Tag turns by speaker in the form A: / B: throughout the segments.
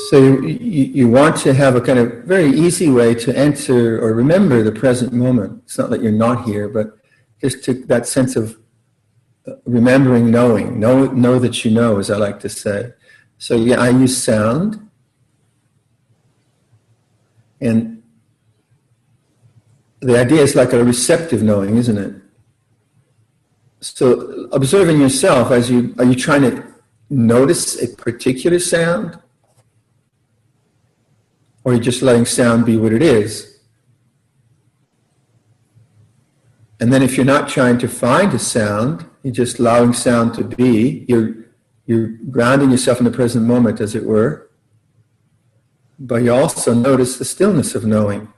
A: So you want to have a kind of very easy way to enter or remember the present moment. It's not that you're not here, but just to that sense of remembering, knowing. Know that you know, as I like to say. So yeah, I use sound. And the idea is like a receptive knowing, isn't it? So observing yourself, are you trying to notice a particular sound? Or are you just letting sound be what it is? And then if you're not trying to find a sound, you're just allowing sound to be, you're grounding yourself in the present moment, as it were. But you also notice the stillness of knowing.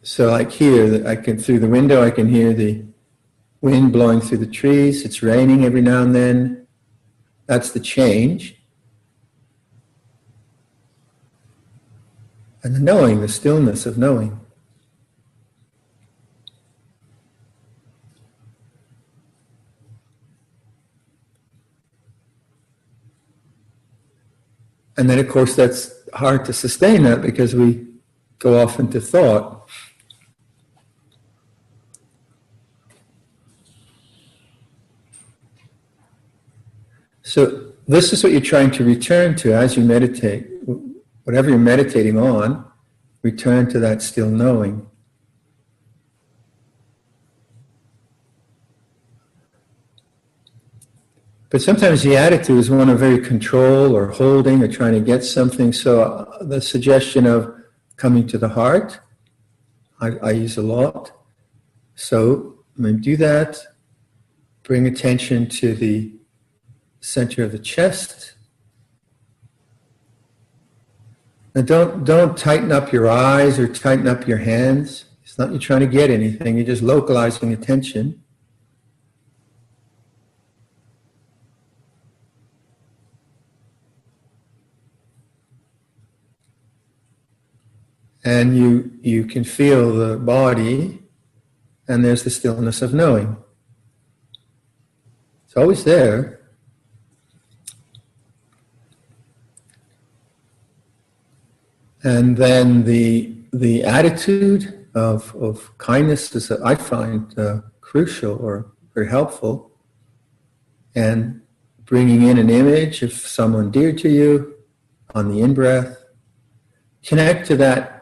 A: So like here, through the window, I can hear the wind blowing through the trees. It's raining every now and then. That's the change. And the knowing, the stillness of knowing. And then, of course, that's hard to sustain that because we go off into thought. So this is what you're trying to return to as you meditate. Whatever you're meditating on, return to that still knowing. But sometimes the attitude is one of very control or holding or trying to get something. So the suggestion of coming to the heart, I use a lot. So I'm going to do that. Bring attention to the center of the chest. And don't tighten up your eyes or tighten up your hands. It's not you're trying to get anything. You're just localizing attention. And you can feel the body, and there's the stillness of knowing. It's always there. And then the attitude of kindness is, I find, crucial or very helpful. And bringing in an image of someone dear to you on the in-breath. Connect to that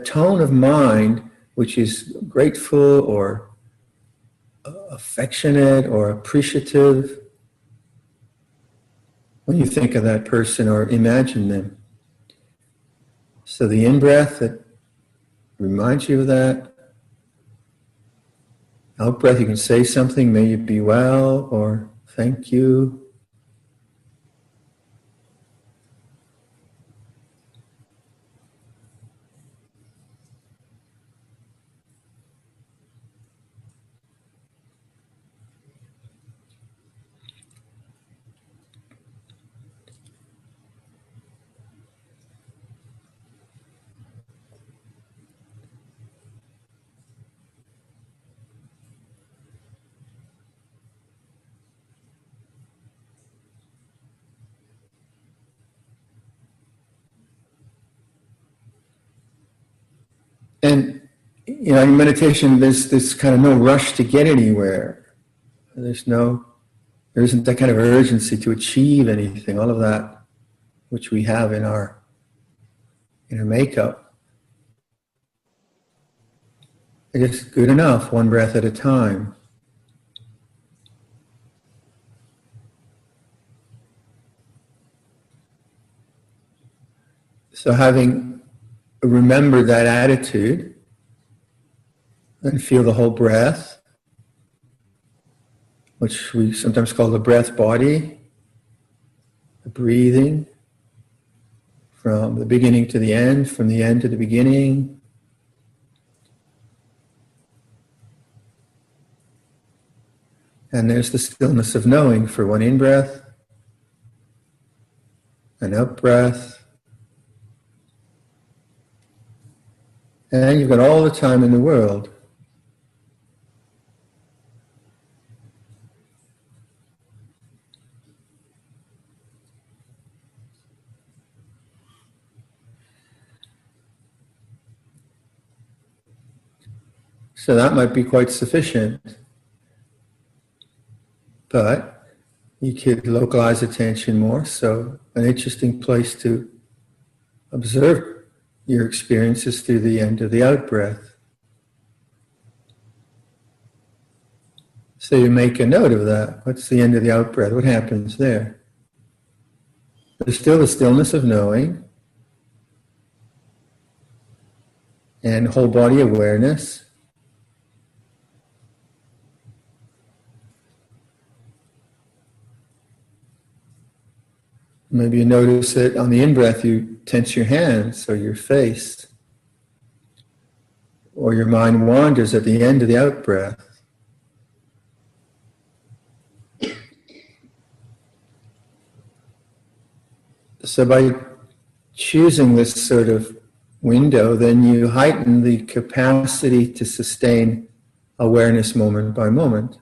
A: tone of mind which is grateful or affectionate or appreciative when you think of that person or imagine them. So the in-breath that reminds you of that. Out-breath, you can say something, may you be well, or thank you. And, you know, in meditation, there's this kind of no rush to get anywhere. There isn't that kind of urgency to achieve anything, all of that which we have in our makeup. It's just good enough, one breath at a time. So having remember that attitude and feel the whole breath, which we sometimes call the breath body, the breathing from the beginning to the end, from the end to the beginning. And there's the stillness of knowing for one in-breath, an out-breath, And you've got all the time in the world. So that might be quite sufficient. But you could localize attention more. So an interesting place to observe your experiences through the end of the out-breath. So you make a note of that. What's the end of the out-breath? What happens there? There's still the stillness of knowing and whole body awareness. Maybe you notice that on the in-breath you tense your hands or your face, or your mind wanders at the end of the out-breath. So by choosing this sort of window, then you heighten the capacity to sustain awareness moment by moment.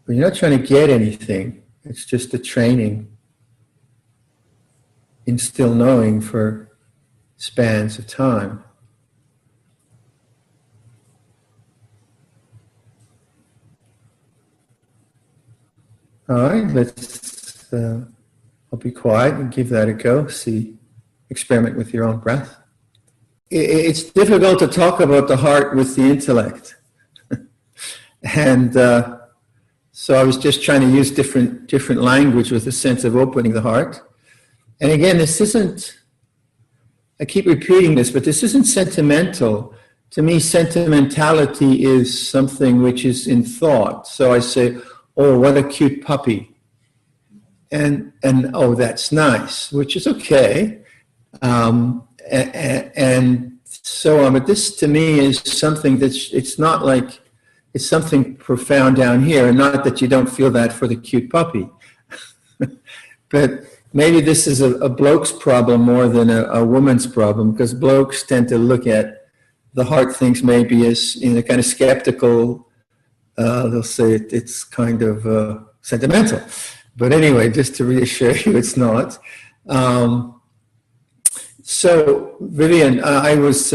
A: But you're not trying to get anything. It's just a training in still knowing for spans of time. All right, let's, I'll be quiet and give that a go. See, experiment with your own breath. It's difficult to talk about the heart with the intellect. And so I was just trying to use different language with a sense of opening the heart. And again, this isn't, I keep repeating this, but this isn't sentimental. To me, sentimentality is something which is in thought. So I say, oh, what a cute puppy. And oh, that's nice, which is okay. And so on. But this to me is something that's, it's not like, it's something profound down here, and not that you don't feel that for the cute puppy. But maybe this is a bloke's problem more than a woman's problem, because blokes tend to look at the heart things maybe as, you know, kind of skeptical. They'll say it's kind of sentimental. But anyway, just to reassure you, it's not. So, Vivian, I was...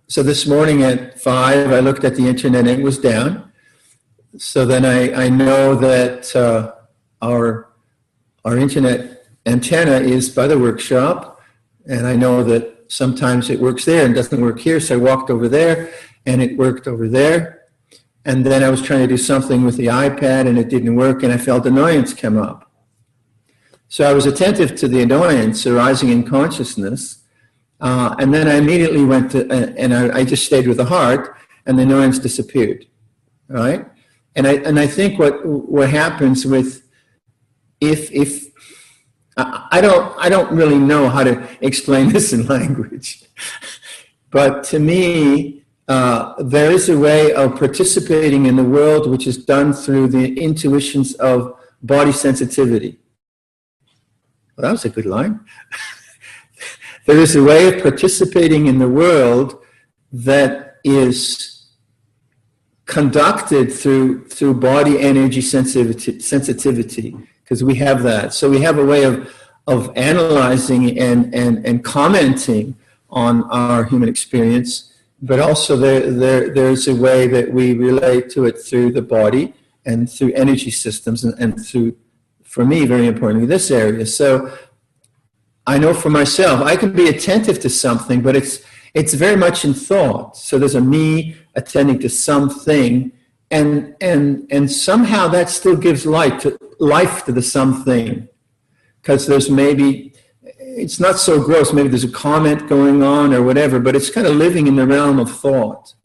A: So this morning at 5, I looked at the internet and it was down. So then I know that our internet antenna is by the workshop, and I know that sometimes it works there and doesn't work here. So I walked over there and it worked over there. And then I was trying to do something with the iPad and it didn't work, and I felt annoyance come up. So I was attentive to the annoyance arising in consciousness. And then I immediately went to, and I just stayed with the heart, and the annoyance disappeared, right? And I think what happens with, if I don't really know how to explain this in language, but to me, there is a way of participating in the world which is done through the intuitions of body sensitivity. Well, that was a good line. There is a way of participating in the world that is conducted through body energy sensitivity, because we have that. So we have a way of analyzing and commenting on our human experience, but also there's a way that we relate to it through the body and through energy systems and through, for me, very importantly, this area. So I know for myself, I can be attentive to something, but it's very much in thought. So there's a me attending to something, and somehow that still gives life to the something, because there's maybe, it's not so gross, maybe there's a comment going on or whatever, but it's kind of living in the realm of thought.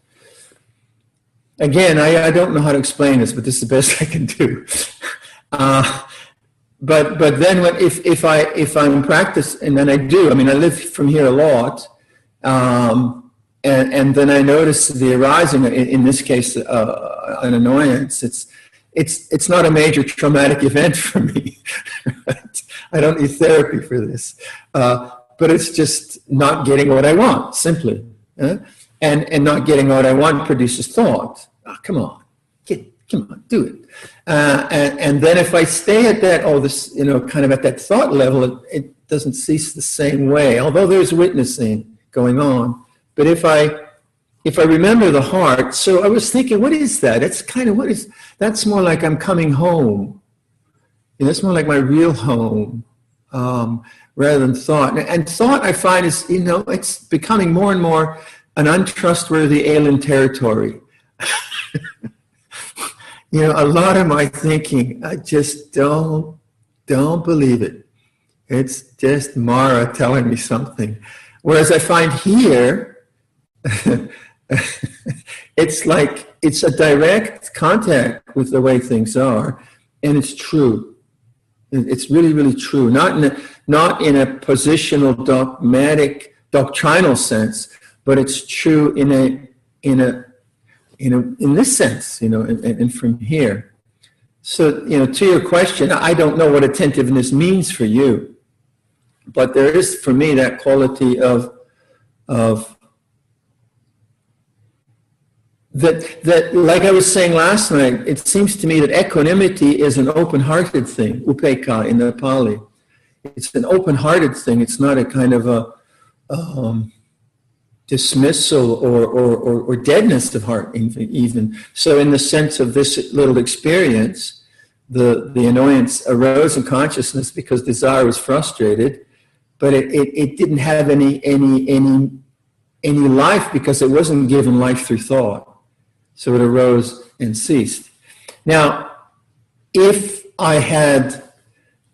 A: Again, I don't know how to explain this, but this is the best I can do. But then if I'm practicing, and then I do, I mean, I live from here a lot, and then I notice the arising, in this case, an annoyance. It's not a major traumatic event for me. Right? I don't need therapy for this. But but it's just not getting what I want, simply. And not getting what I want produces thought. Oh, come on, do it. And then if I stay at that, kind of at that thought level, it doesn't cease the same way, although there's witnessing going on. But if I remember the heart, so I was thinking, what is that? It's kind of, that's more like I'm coming home. That's more like my real home, rather than thought. And thought, I find, is, it's becoming more and more an untrustworthy alien territory. A lot of my thinking, I just don't believe it. It's just Mara telling me something. Whereas I find here, it's like, it's a direct contact with the way things are, and it's true. It's really, really true. Not in a positional, dogmatic, doctrinal sense, but it's true in this sense, and from here. So, to your question, I don't know what attentiveness means for you, but there is, for me, that quality of that, like I was saying last night, it seems to me that equanimity is an open-hearted thing, upekkha in the Pali. It's an open-hearted thing. It's not a kind of a dismissal or deadness of heart, even. So in the sense of this little experience, the annoyance arose in consciousness because desire was frustrated, but it didn't have any life because it wasn't given life through thought. So it arose and ceased. Now, if I had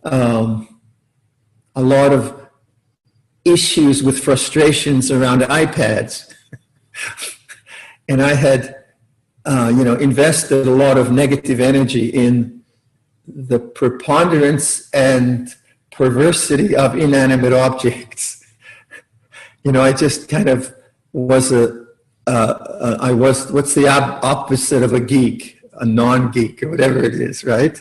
A: a lot of issues with frustrations around iPads, and I had, invested a lot of negative energy in the preponderance and perversity of inanimate objects, I just kind of was what's the opposite of a geek? A non-geek, or whatever it is, right?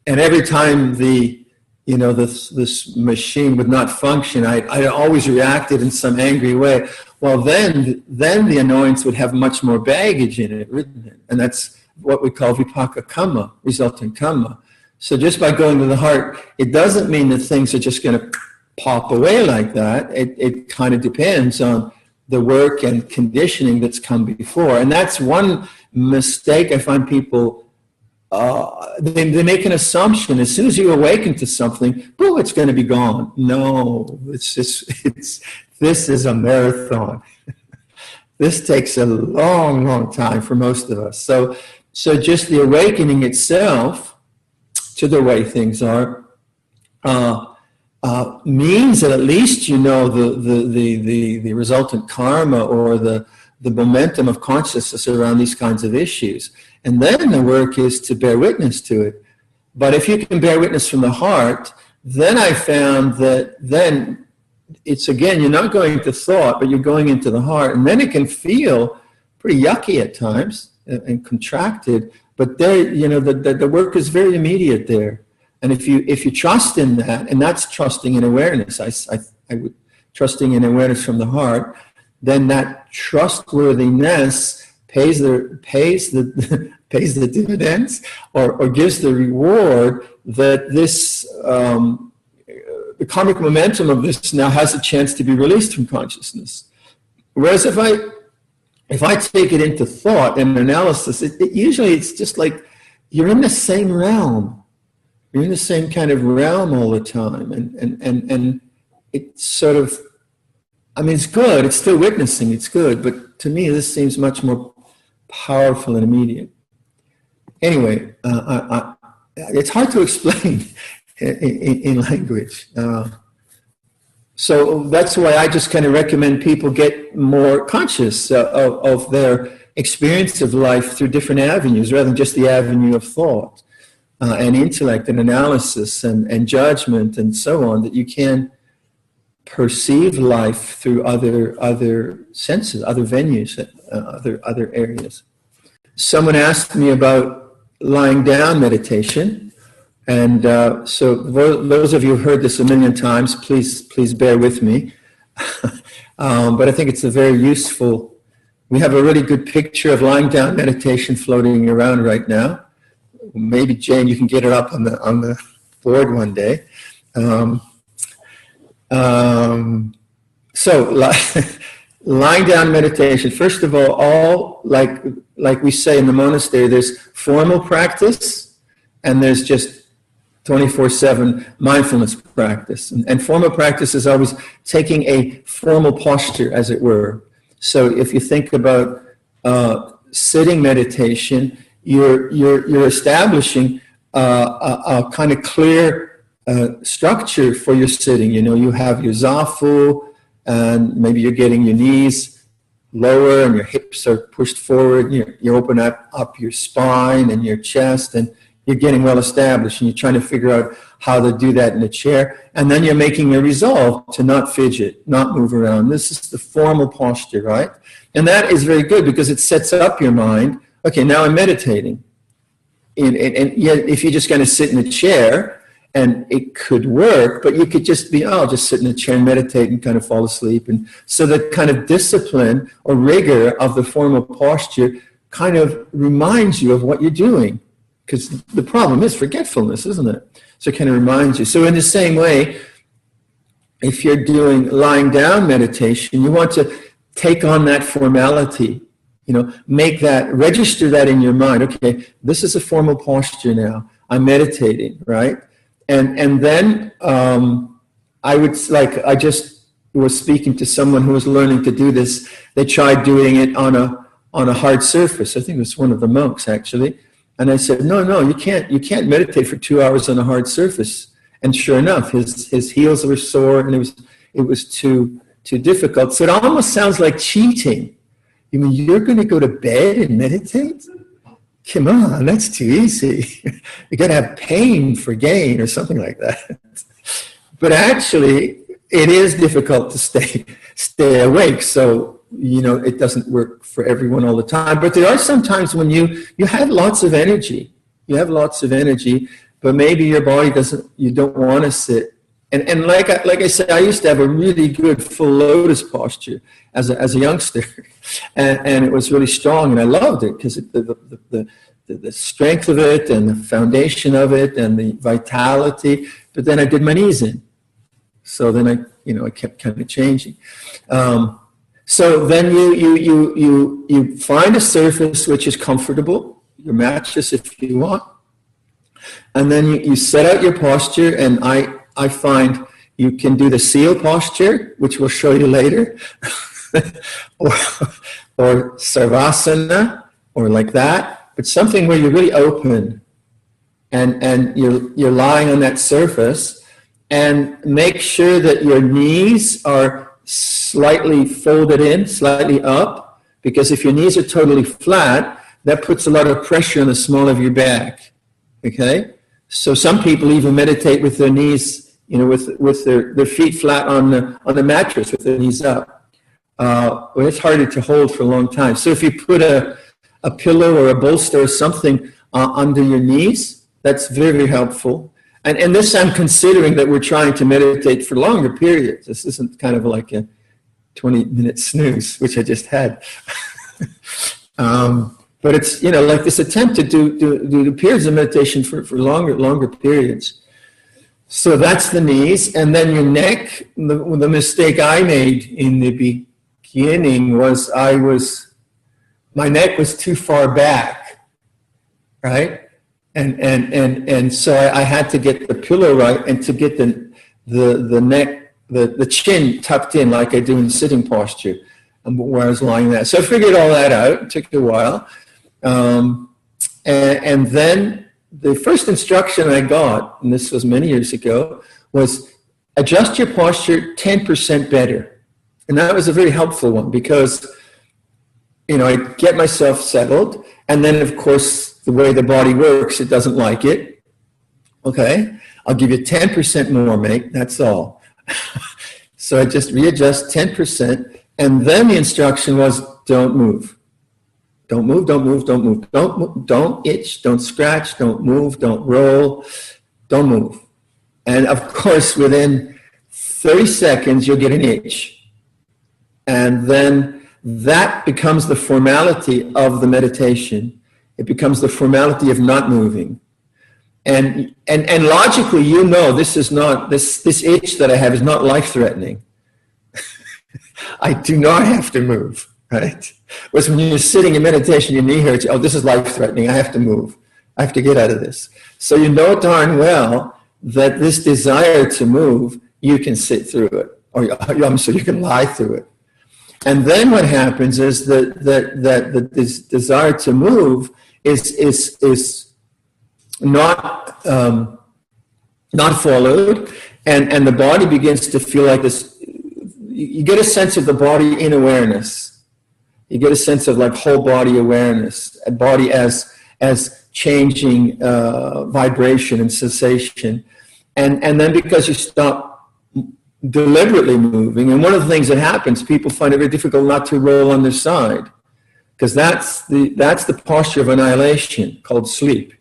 A: And every time this machine would not function, I always reacted in some angry way. Well, then the annoyance would have much more baggage in it, wouldn't it? And that's what we call vipaka kamma, resultant kamma. So just by going to the heart, it doesn't mean that things are just going to pop away like that. It kind of depends on the work and conditioning that's come before. And that's one mistake I find people, they make an assumption. As soon as you awaken to something, boom, it's going to be gone. No, this is a marathon. This takes a long, long time for most of us. So just the awakening itself to the way things are, means that at least the resultant karma or the momentum of consciousness around these kinds of issues. And then the work is to bear witness to it. But if you can bear witness from the heart, then I found that then it's, again, you're not going to thought, but you're going into the heart. And then it can feel pretty yucky at times and contracted. But there, the work is very immediate there. And if you trust in that, and that's trusting in awareness, I would trusting in awareness from the heart, then that trustworthiness pays the dividends or gives the reward that this the karmic momentum of this now has a chance to be released from consciousness. Whereas if I take it into thought and analysis, usually it's just like you're in the same realm. You're in the same kind of realm all the time, and it's sort of, it's good. It's still witnessing. It's good, but to me, this seems much more powerful and immediate. Anyway, it's hard to explain in language. So that's why I just kind of recommend people get more conscious of their experience of life through different avenues, rather than just the avenue of thought. And intellect and analysis and judgment and so on, that you can perceive life through other senses, other venues, other areas. Someone asked me about lying down meditation, and so those of you who've heard this a million times, please bear with me. But I think it's a very useful, we have a really good picture of lying down meditation floating around right now. Maybe Jane, you can get it up on the board one day. So lying down meditation, first of all like we say in the monastery, there's formal practice and there's just 24/7 mindfulness practice. And formal practice is always taking a formal posture, as it were. So if you think about sitting meditation, you're establishing a kind of clear structure for your sitting. You know, you have your zafu, and maybe you're getting your knees lower and your hips are pushed forward. You open up your spine and your chest, and you're getting well established, and you're trying to figure out how to do that in a chair. And then you're making a resolve to not fidget, not move around. This is the formal posture, right? And that is very good because it sets up your mind. Okay, now I'm meditating. And yet, if you're just going to sit in a chair, and it could work, but you could just be, I'll just sit in a chair and meditate and kind of fall asleep. And so the kind of discipline or rigor of the formal posture kind of reminds you of what you're doing. Because the problem is forgetfulness, isn't it? So it kind of reminds you. So in the same way, if you're doing lying down meditation, you want to take on that formality, you know, make that, register that in your mind. Okay, this is a formal posture now. I'm meditating, right? And then I just was speaking to someone who was learning to do this. They tried doing it on a hard surface. I think it was one of the monks actually. And I said, no, you can't meditate for 2 hours on a hard surface. And sure enough, his heels were sore, and it was too difficult. So it almost sounds like cheating. You mean you're going to go to bed and meditate? Come on, that's too easy. You got to have pain for gain or something like that. But actually, it is difficult to stay awake. So, you know, it doesn't work for everyone all the time. But there are some times when you have lots of energy. You have lots of energy, but maybe your body you don't want to sit. And like I said, I used to have a really good full lotus posture as a youngster, and it was really strong, and I loved it because the strength of it and the foundation of it and the vitality. But then I did my knees in, so then I kept kind of changing. So then you find a surface which is comfortable, your mattress if you want, and then you set out your posture, and I find you can do the seal posture, which we'll show you later, or sarvasana, or like that, but something where you're really open, and you're lying on that surface, and make sure that your knees are slightly folded in, slightly up, because if your knees are totally flat, that puts a lot of pressure on the small of your back, okay? So some people even meditate with their knees, you know, with their feet flat on the mattress with their knees up. Well, it's harder to hold for a long time. So if you put a pillow or a bolster or something under your knees, that's very, very helpful. And this I'm considering that we're trying to meditate for longer periods. This isn't kind of like a 20-minute snooze, which I just had. But it's, you know, like this attempt to do the periods of meditation for longer periods. So that's the knees. And then your neck, the mistake I made in the beginning was my neck was too far back, right? And so I had to get the pillow right and to get the neck, the chin tucked in like I do in sitting posture, where I was lying there. So I figured all that out. It took a while. And then the first instruction I got, and this was many years ago, was adjust your posture 10% better. And that was a very helpful one because, you know, I get myself settled, and then of course the way the body works, it doesn't like it. Okay, I'll give you 10% more, mate, that's all. So I just readjust 10%, and then the instruction was don't move. Don't move, don't move, don't move. Don't itch, don't scratch, don't move, don't roll, don't move. And of course, within 30 seconds, you'll get an itch. And then that becomes the formality of the meditation. It becomes the formality of not moving. And logically, you know, this is not, this itch that I have is not life-threatening. I do not have to move, right? Whereas when you're sitting in meditation, your knee hurts, oh, this is life-threatening, I have to move. I have to get out of this. So you know darn well that this desire to move, you can sit through it. Or so you can lie through it. And then what happens is that this desire to move is not followed, and the body begins to feel like this. You get a sense of the body in awareness. You get a sense of like whole body awareness, a body as changing vibration and sensation, and then because you stop deliberately moving, and one of the things that happens, people find it very difficult not to roll on their side, because that's the posture of annihilation called sleep.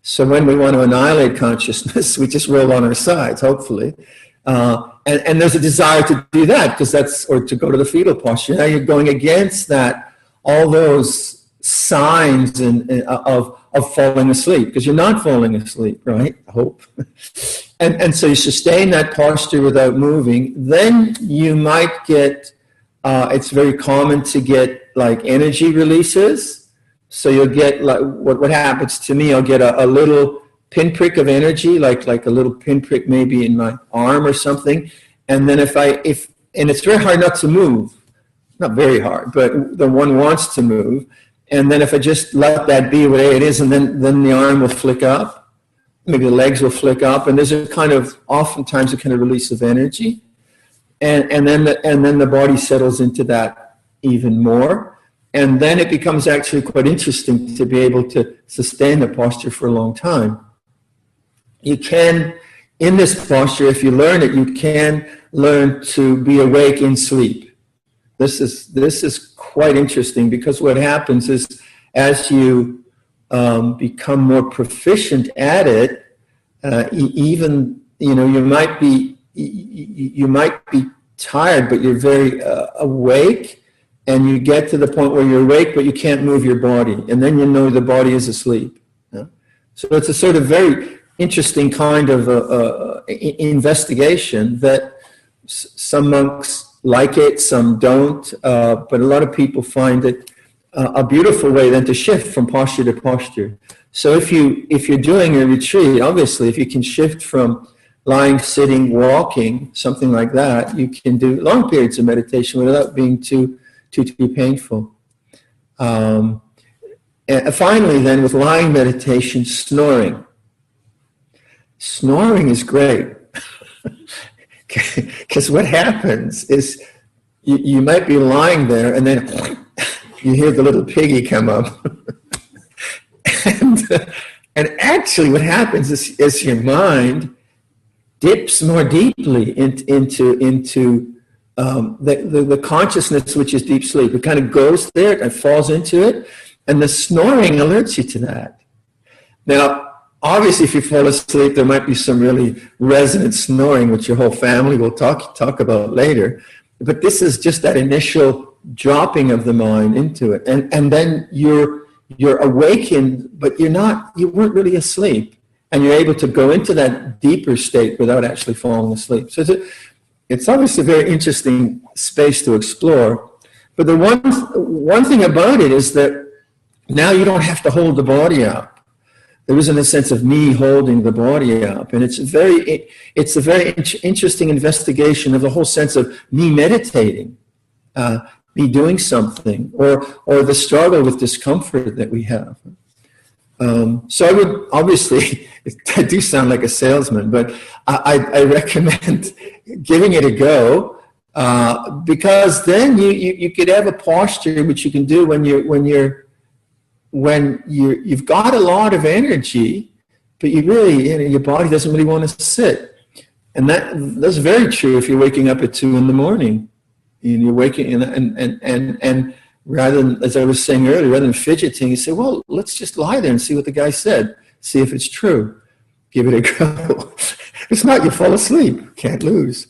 A: So when we want to annihilate consciousness, we just roll on our sides, hopefully. And there's a desire to do that, because or to go to the fetal posture. Now you're going against that, all those signs of falling asleep, because you're not falling asleep, right? I hope. And so you sustain that posture without moving. Then you might get, it's very common to get like energy releases. So you'll get like, what happens to me, I'll get a little pinprick of energy, like a little pinprick maybe in my arm or something. And then and it's very hard not to move. Not very hard, but the one wants to move. And then if I just let that be what it is, and then the arm will flick up. Maybe the legs will flick up, and there's oftentimes a kind of release of energy. And then the body settles into that even more. And then it becomes actually quite interesting to be able to sustain the posture for a long time. You can, in this posture, if you learn it, you can learn to be awake in sleep. This is quite interesting, because what happens is as you become more proficient at it, even, you know, you might be tired, but you're very awake, and you get to the point where you're awake, but you can't move your body, and then you know the body is asleep. Yeah? So it's a sort of very interesting kind of investigation that some monks like it, some don't, but a lot of people find it a beautiful way then to shift from posture to posture. So if you're doing a retreat, obviously, if you can shift from lying, sitting, walking, something like that, you can do long periods of meditation without being too painful. And finally, then, with lying meditation, snoring. Snoring is great, because what happens is you might be lying there, and then you hear the little piggy come up. And actually what happens is your mind dips more deeply into the consciousness, which is deep sleep. It kind of goes there and falls into it, and the snoring alerts you to that. Now, obviously, if you fall asleep, there might be some really resonant snoring, which your whole family will talk about later. But this is just that initial dropping of the mind into it, and then you're awakened, but you weren't really asleep, and you're able to go into that deeper state without actually falling asleep. So it's obviously a very interesting space to explore. But the one thing about it is that now you don't have to hold the body up. There isn't a sense of me holding the body up, and it's a very interesting investigation of the whole sense of me meditating, me doing something, or the struggle with discomfort that we have. So I would obviously, I do sound like a salesman, but I recommend giving it a go, because then you could have a posture which you can do when you've got a lot of energy, but you really, your body doesn't really want to sit. And that's very true if you're waking up at 2 a.m. and you're waking, and rather than, as I was saying earlier, rather than fidgeting, you say, well, let's just lie there and see what the guy said. See if it's true. Give it a go. If it's not, you fall asleep. Can't lose.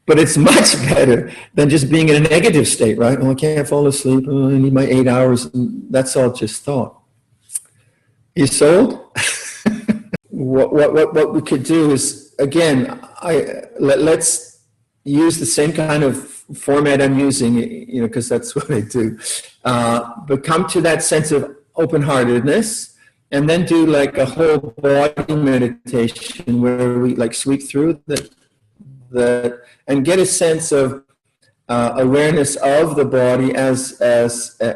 A: But it's much better than just being in a negative state, right? Oh, I can't fall asleep. Oh, I need my 8 hours. That's all just thought. You sold? What we could do is, again, let's use the same kind of format I'm using, you know, because that's what I do. But come to that sense of open-heartedness, and then do like a whole body meditation where we like sweep through the and get a sense of awareness of the body as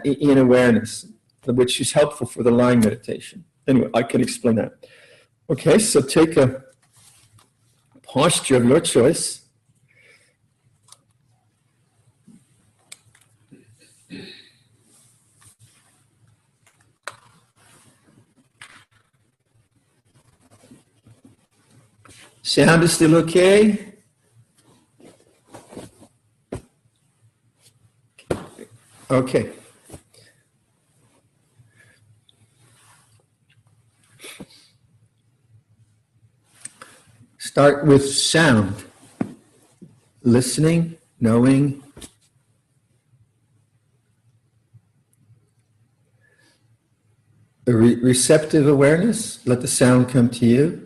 A: in awareness, which is helpful for the lying meditation. Anyway, I can explain that. Okay, so take a posture of your choice. Sound is still okay? Okay. Start with sound. Listening, knowing. A receptive awareness. Let the sound come to you.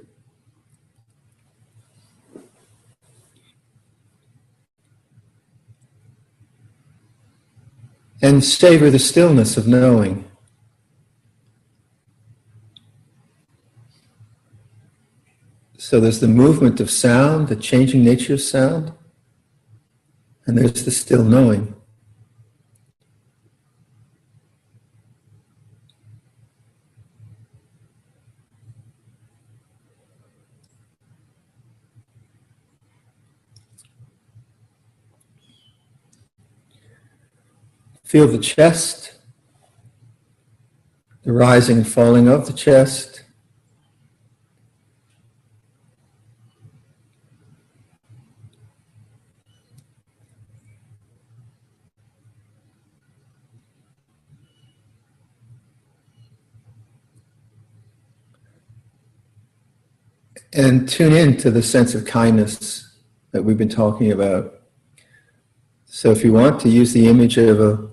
A: And savor the stillness of knowing. So there's the movement of sound, the changing nature of sound, and there's the still knowing. Feel the chest, the rising and falling of the chest. And tune in to the sense of kindness that we've been talking about. So if you want to use the image of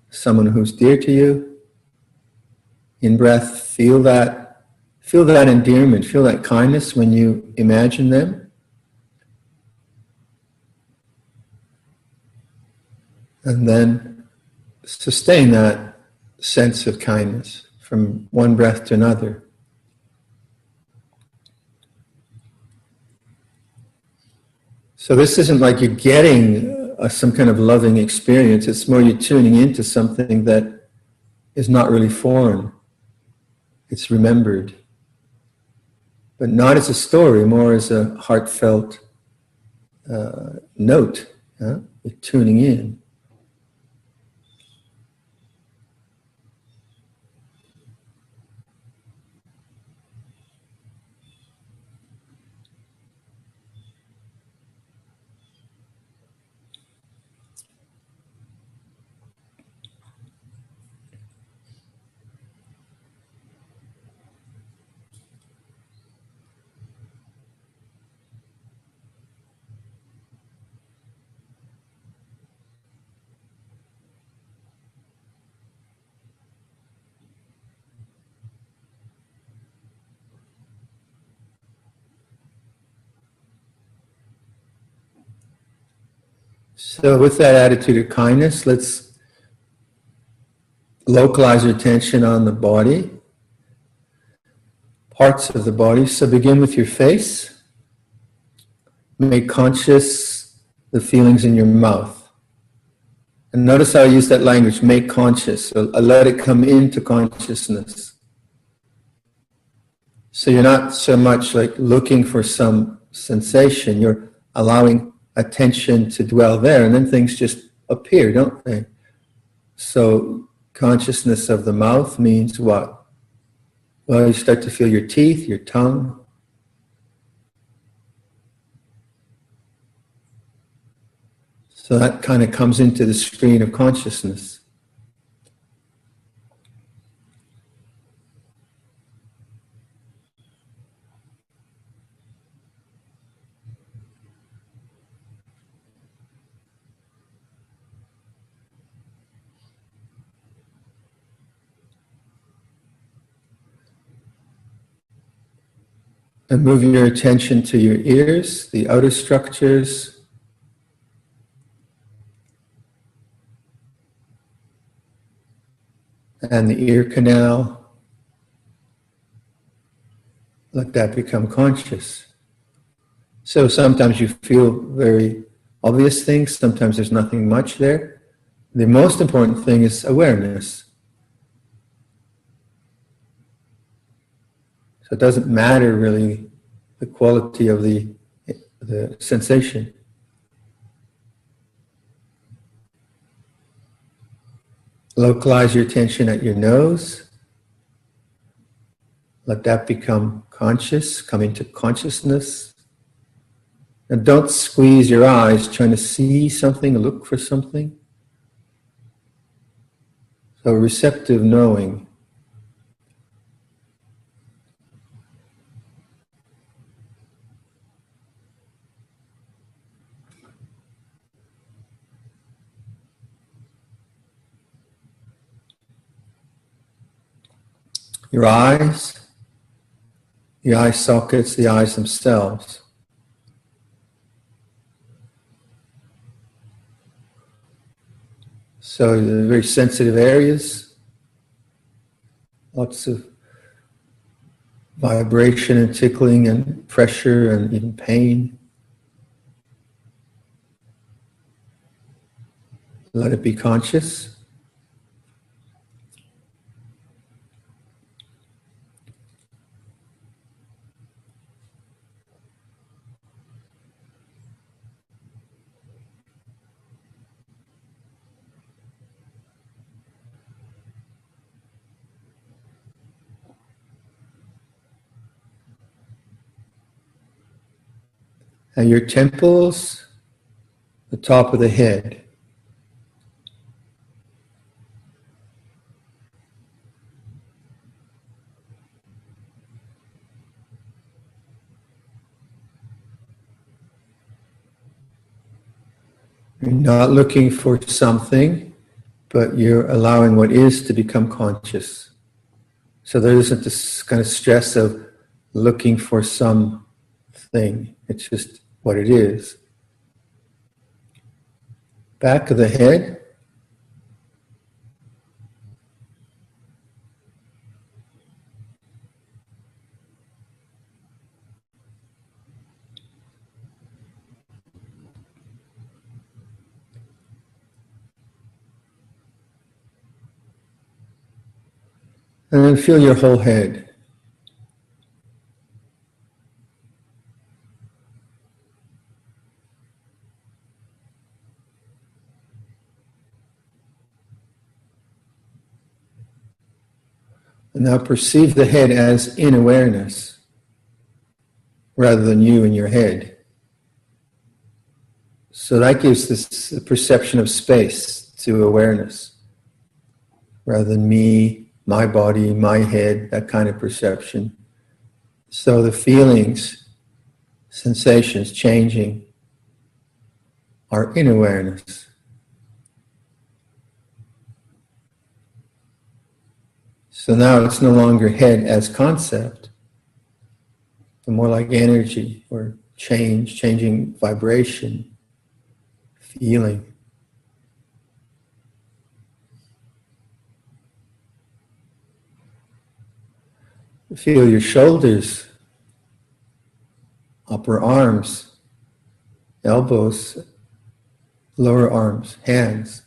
A: someone who's dear to you, in breath, feel that endearment, feel that kindness when you imagine them. And then sustain that sense of kindness from one breath to another. So this isn't like you're getting some kind of loving experience. It's more you're tuning into something that is not really foreign. It's remembered. But not as a story, more as a heartfelt note. You're tuning in. So with that attitude of kindness, let's localize our attention on the body, parts of the body. So begin with your face. Make conscious the feelings in your mouth. And notice how I use that language, make conscious. So let it come into consciousness. So you're not so much like looking for some sensation, you're allowing attention to dwell there, and then things just appear, don't they? So consciousness of the mouth means what? Well, you start to feel your teeth, your tongue. So that kind of comes into the screen of consciousness. And move your attention to your ears, the outer structures, and the ear canal. Let that become conscious. So sometimes you feel very obvious things, sometimes there's nothing much there. The most important thing is awareness. So it doesn't matter really the quality of the sensation. Localize your attention at your nose. Let that become conscious, come into consciousness. And don't squeeze your eyes trying to see something, look for something. So receptive knowing. Your eyes, the eye sockets, the eyes themselves. So the very sensitive areas, lots of vibration and tickling and pressure and even pain. Let it be conscious. And your temples, the top of the head. You're not looking for something, but you're allowing what is to become conscious. So there isn't this kind of stress of looking for something. It's just what it is. Back of the head. And then feel your whole head. And now perceive the head as in awareness, rather than you in your head. So that gives this perception of space to awareness, rather than me, my body, my head, that kind of perception. So the feelings, sensations changing are in awareness. So now it's no longer head as concept, but more like energy or change, changing vibration, feeling. Feel your shoulders, upper arms, elbows, lower arms, hands.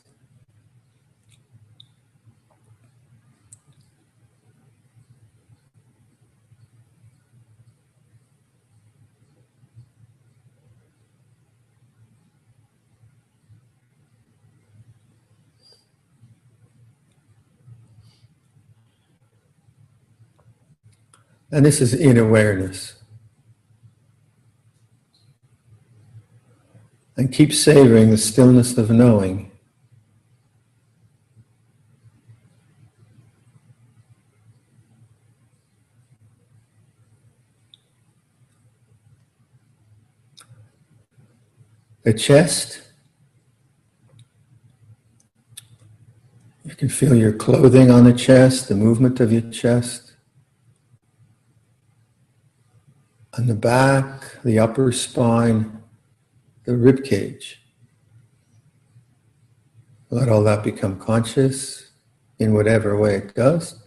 A: And this is in awareness. And keep savoring the stillness of knowing. The chest. You can feel your clothing on the chest, the movement of your chest. and the back, the upper spine, the rib cage. Let all that become conscious in whatever way it does.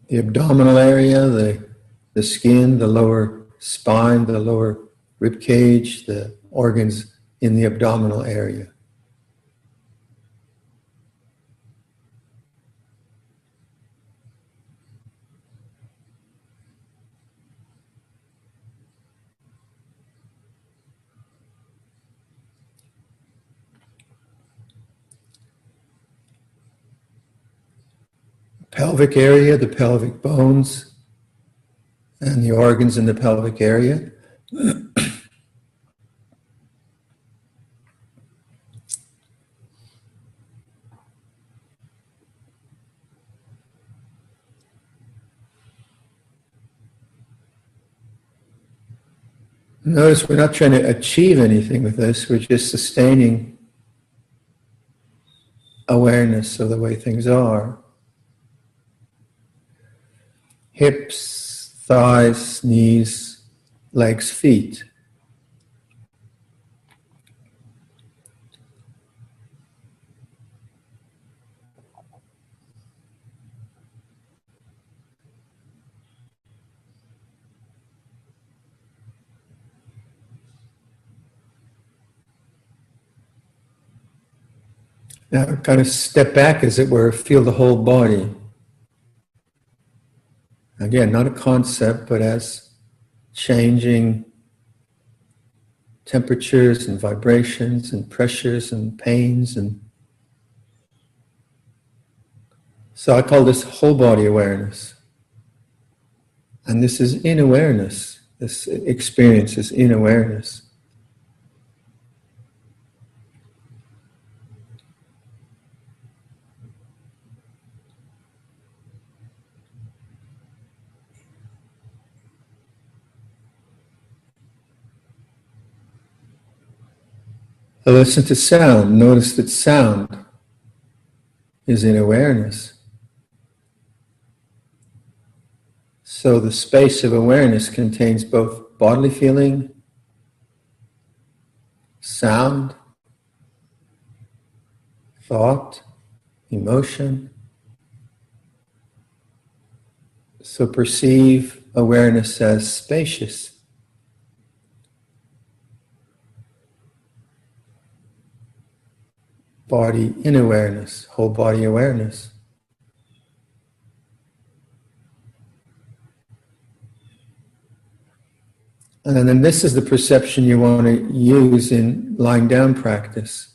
A: The abdominal area, the skin, the lower spine, the lower rib cage, the organs in the abdominal area. Pelvic area, the pelvic bones, and the organs in the pelvic area. Notice we're not trying to achieve anything with this, we're just sustaining awareness of the way things are. Hips, thighs, knees, legs, feet. Now kind of step back, as it were, feel the whole body. Again, not a concept, but as changing temperatures and vibrations and pressures and pains. And so I call this whole body awareness. And this is in awareness. This experience is in awareness. So listen to sound. Notice that sound is in awareness. So the space of awareness contains both bodily feeling, sound, thought, emotion. So perceive awareness as spacious. Body in awareness, whole body awareness. And then this is the perception you want to use in lying down practice.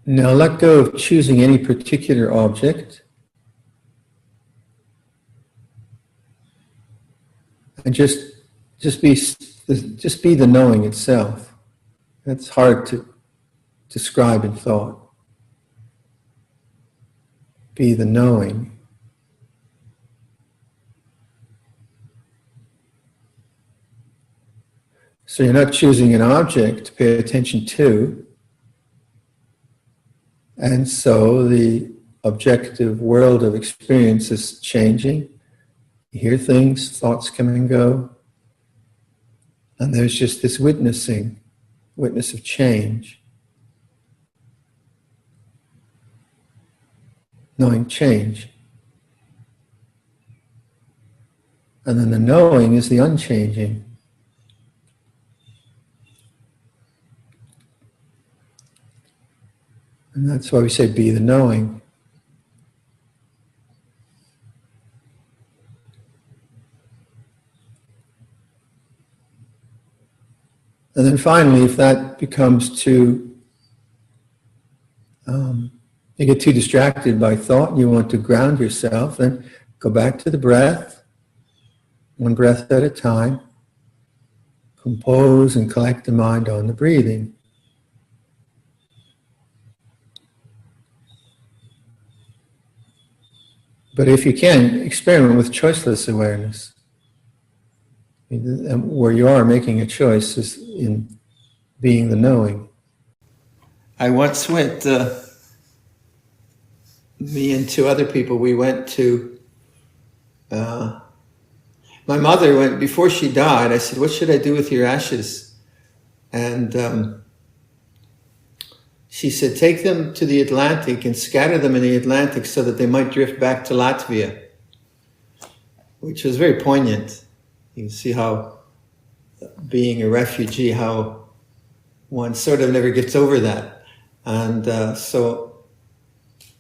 A: Now let go of choosing any particular object and just be the knowing itself. That's hard to describe in thought. Be the knowing. So you're not choosing an object to pay attention to. And so the objective world of experience is changing. You hear things, thoughts come and go. And there's just this witnessing, witness of change. Knowing change. And then the knowing is the unchanging. And that's why we say be the knowing. And then finally, if that becomes too, you get too distracted by thought and you want to ground yourself, then go back to the breath, one breath at a time. Compose and collect the mind on the breathing. But if you can, experiment with choiceless awareness. Where you are making a choice is in being the knowing. I once went, me and two other people, we went to, my mother went, before she died, I said, what should I do with your ashes? And she said, take them to the Atlantic and scatter them in the Atlantic so that they might drift back to Latvia, which was very poignant. You can see how being a refugee, how one sort of never gets over that. And so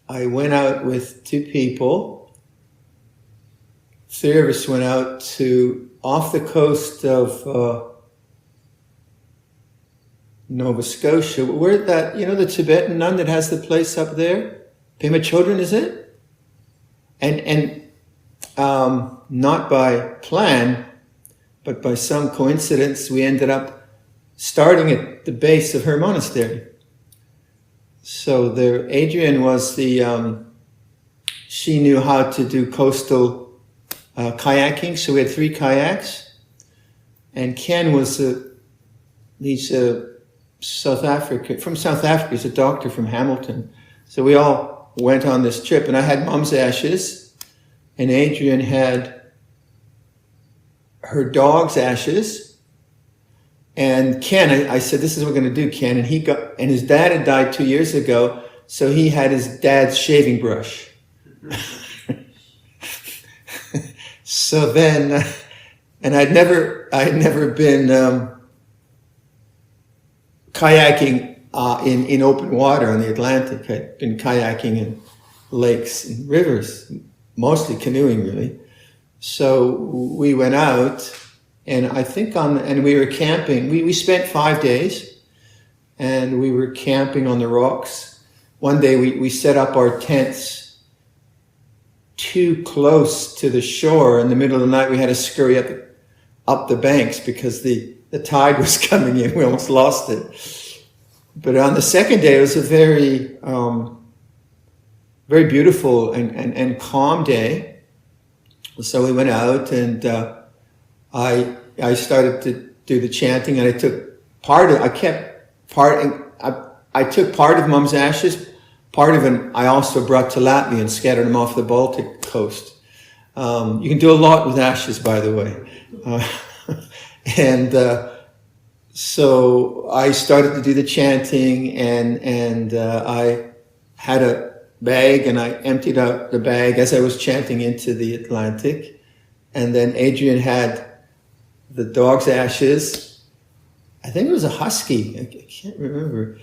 A: I went out with two people. Three of us went out to off the coast of Nova Scotia. Where that, the Tibetan nun that has the place up there? Pema Chodron, is it? And not by plan, but by some coincidence, we ended up starting at the base of her monastery. So there, Adrian was she knew how to do coastal kayaking, so we had 3 kayaks. And Ken was he's South Africa, from South Africa, he's a doctor from Hamilton. So we all went on this trip, and I had Mom's ashes, and Adrian had her dog's ashes, and Ken, I said, this is what we're going to do, Ken, and his dad had died 2 years ago, so he had his dad's shaving brush. So then, and I'd never been kayaking in open water on the Atlantic. I'd been kayaking in lakes and rivers, mostly canoeing really. So we went out, and I think and we were camping. We spent 5 days, and we were camping on the rocks. One day we set up our tents too close to the shore. In the middle of the night, we had to scurry up the banks because the tide was coming in. We almost lost it. But on the second day, it was a very, very beautiful and calm day. So we went out, and I started to do the chanting, and I took part of Mom's ashes, part of it I also brought to Latvia and scattered them off the Baltic coast. You can do a lot with ashes, by the way. So I started to do the chanting, and I had a bag, and I emptied out the bag as I was chanting into the Atlantic. And then Adrian had the dog's ashes. I think it was a husky. I can't remember.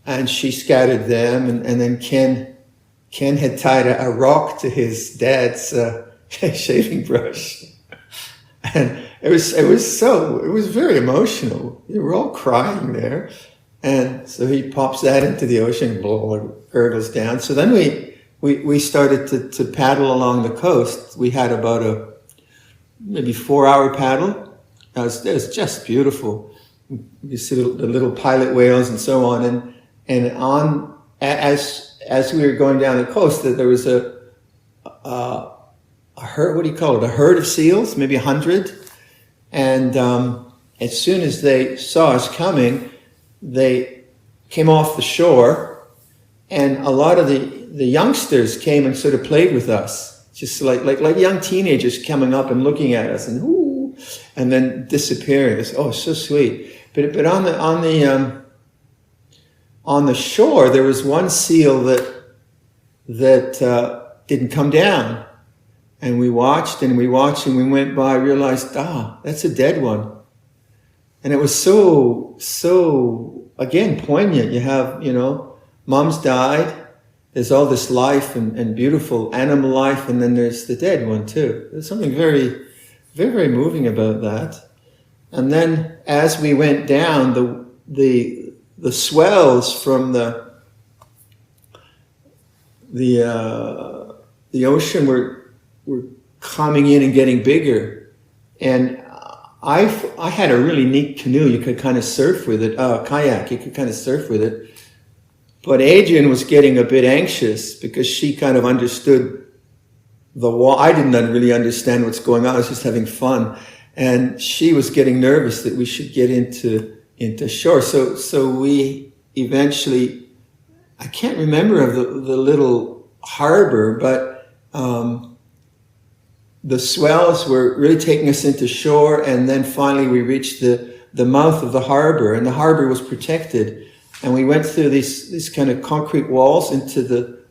A: And she scattered them. And then Ken had tied a rock to his dad's shaving brush. And it was very emotional. We were all crying there. And so he pops that into the ocean, it gurgles down. So then we started to paddle along the coast. We had about a maybe 4-hour paddle. It was just beautiful. You see the little pilot whales and so on. And as we were going down the coast, there was a herd. What do you call it? A herd of seals, maybe 100. And as soon as they saw us coming, they came off the shore, and a lot of the youngsters came and sort of played with us, just like young teenagers coming up and looking at us and ooh, and then disappearing. It's so sweet. But on the shore there was one seal that didn't come down, and we watched and we went by, realized that's a dead one. And it was so, again, poignant. You have, Mom's died. There's all this life and beautiful animal life, and then there's the dead one too. There's something very, very, very moving about that. And then as we went down, the swells from the ocean were coming in and getting bigger. And I had a really neat canoe. You could kind of surf with it, kayak. You could kind of surf with it. But Adrian was getting a bit anxious because she kind of understood the wall. I didn't really understand what's going on. I was just having fun. And she was getting nervous that we should get into shore. So we eventually, I can't remember of the little harbor, but the swells were really taking us into shore. And then finally we reached the mouth of the harbor, and the harbor was protected. And we went through these kind of concrete walls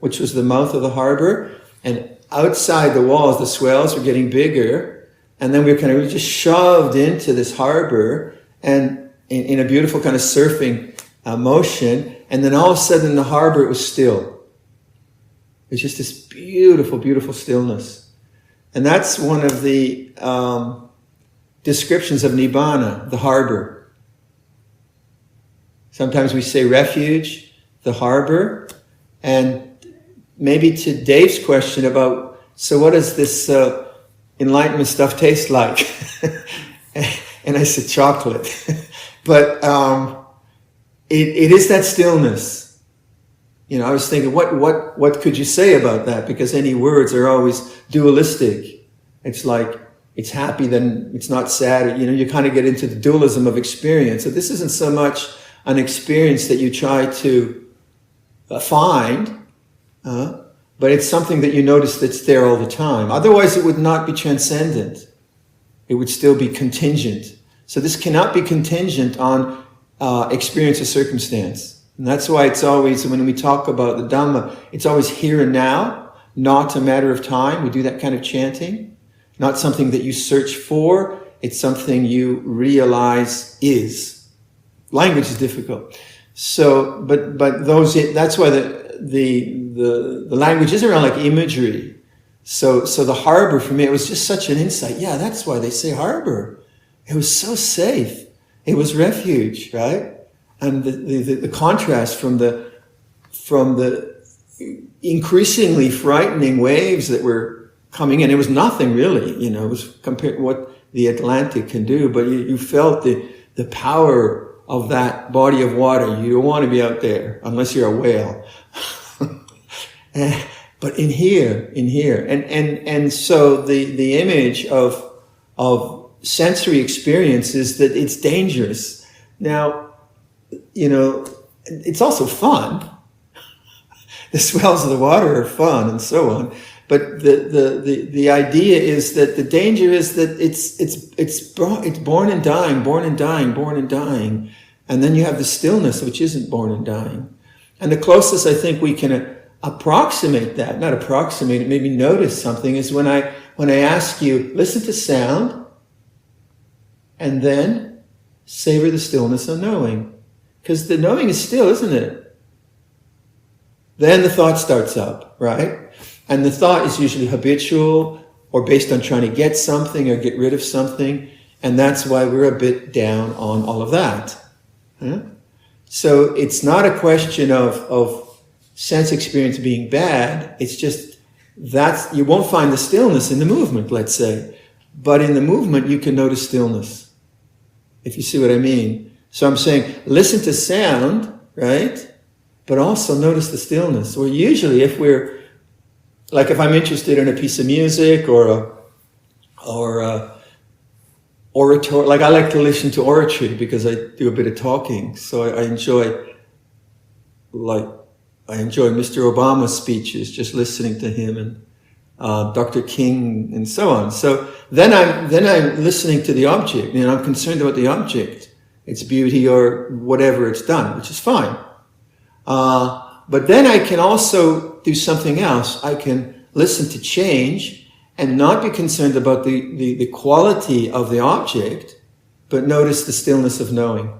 A: which was the mouth of the harbor. And outside the walls, the swells were getting bigger. And then we were just shoved into this harbor and in a beautiful kind of surfing motion. And then all of a sudden in the harbor, it was still. It was just this beautiful, beautiful stillness. And that's one of the descriptions of Nibbana, the harbor. Sometimes we say refuge, the harbor. And maybe to Dave's question about, so what does this enlightenment stuff taste like? And I said chocolate. But it is that stillness. You know, I was thinking, what could you say about that? Because any words are always dualistic. It's like, it's happy, then it's not sad. You know, you kind of get into the dualism of experience. So this isn't so much an experience that you try to find, but it's something that you notice that's there all the time. Otherwise, it would not be transcendent. It would still be contingent. So this cannot be contingent on experience or circumstance. And that's why it's always, when we talk about the Dhamma, it's always here and now, not a matter of time. We do that kind of chanting. Not something that you search for. It's something you realize is. Language is difficult. So, but that's why the language is around like imagery. So the harbor for me, it was just such an insight. Yeah, that's why they say harbor. It was so safe. It was refuge, right? And the contrast from the increasingly frightening waves that were coming in. It was nothing really, you know, it was compared to what the Atlantic can do, but you felt the power of that body of water. You don't want to be out there unless you're a whale. But in here. And so the image of sensory experience is that it's dangerous. Now, you know, it's also fun. The swells of the water are fun and so on. But the idea is that the danger is that it's born and dying, born and dying, born and dying. And then you have the stillness, which isn't born and dying. And the closest I think we can approximate that, not approximate it, maybe notice something, is when I ask you, listen to sound, and then savor the stillness of knowing. Because the knowing is still, isn't it? Then the thought starts up, right? And the thought is usually habitual or based on trying to get something or get rid of something. And that's why we're a bit down on all of that. Huh? So it's not a question of sense experience being bad. It's just you won't find the stillness in the movement, let's say. But in the movement, you can notice stillness. If you see what I mean. So I'm saying, listen to sound, right? But also notice the stillness. Or usually if I'm interested in a piece of music or oratory, like I like to listen to oratory because I do a bit of talking. So I enjoy Mr. Obama's speeches, just listening to him, and Dr. King and so on. So then I'm listening to the object, and I'm concerned about the object, its beauty or whatever it's done, which is fine. But then I can also do something else. I can listen to change and not be concerned about the quality of the object, but notice the stillness of knowing.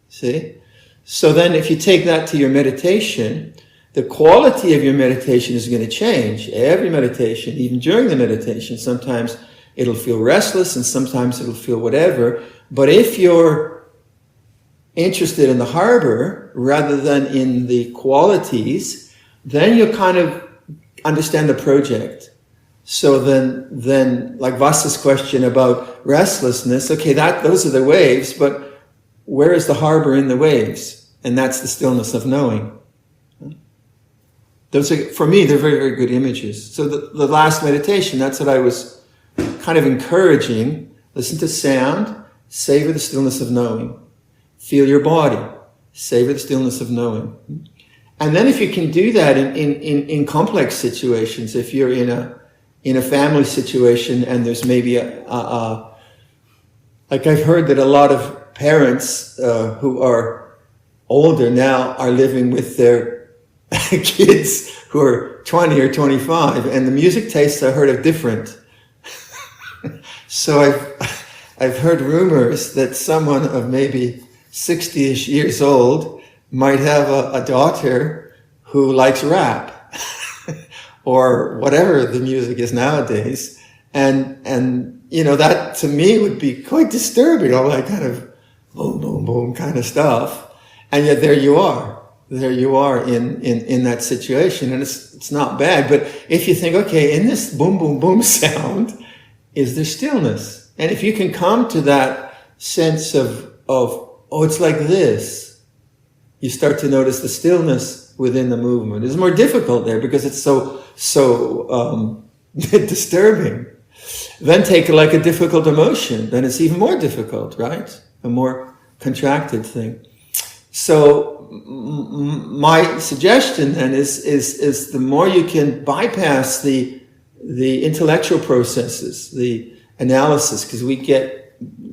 A: See? So then if you take that to your meditation, the quality of your meditation is going to change. Every meditation, even during the meditation, sometimes it'll feel restless, and sometimes it'll feel whatever. But if you're interested in the harbour rather than in the qualities, then you'll kind of understand the project. So then like Vasa's question about restlessness, okay, those are the waves, but where is the harbour in the waves? And that's the stillness of knowing. Those are, for me, they're very, very good images. So the last meditation, that's what I was kind of encouraging. Listen to sound, savor the stillness of knowing. Feel your body, savor the stillness of knowing. And then if you can do that in complex situations, if you're in a family situation and there's maybe like I've heard that a lot of parents who are older now are living with their kids who are 20 or 25, and the music tastes I heard are different. So I've heard rumors that someone of maybe 60-ish years old might have a daughter who likes rap or whatever the music is nowadays, and you know, that to me would be quite disturbing, all that kind of boom boom boom kind of stuff, and yet there you are in that situation, and it's not bad. But if you think, okay, in this boom boom boom sound, is there stillness? And if you can come to that sense of oh, it's like this, you start to notice the stillness within the movement. It's more difficult there because it's so disturbing. Then take like a difficult emotion, then it's even more difficult, right? A more contracted thing. So my suggestion then is the more you can bypass the intellectual processes, the analysis, because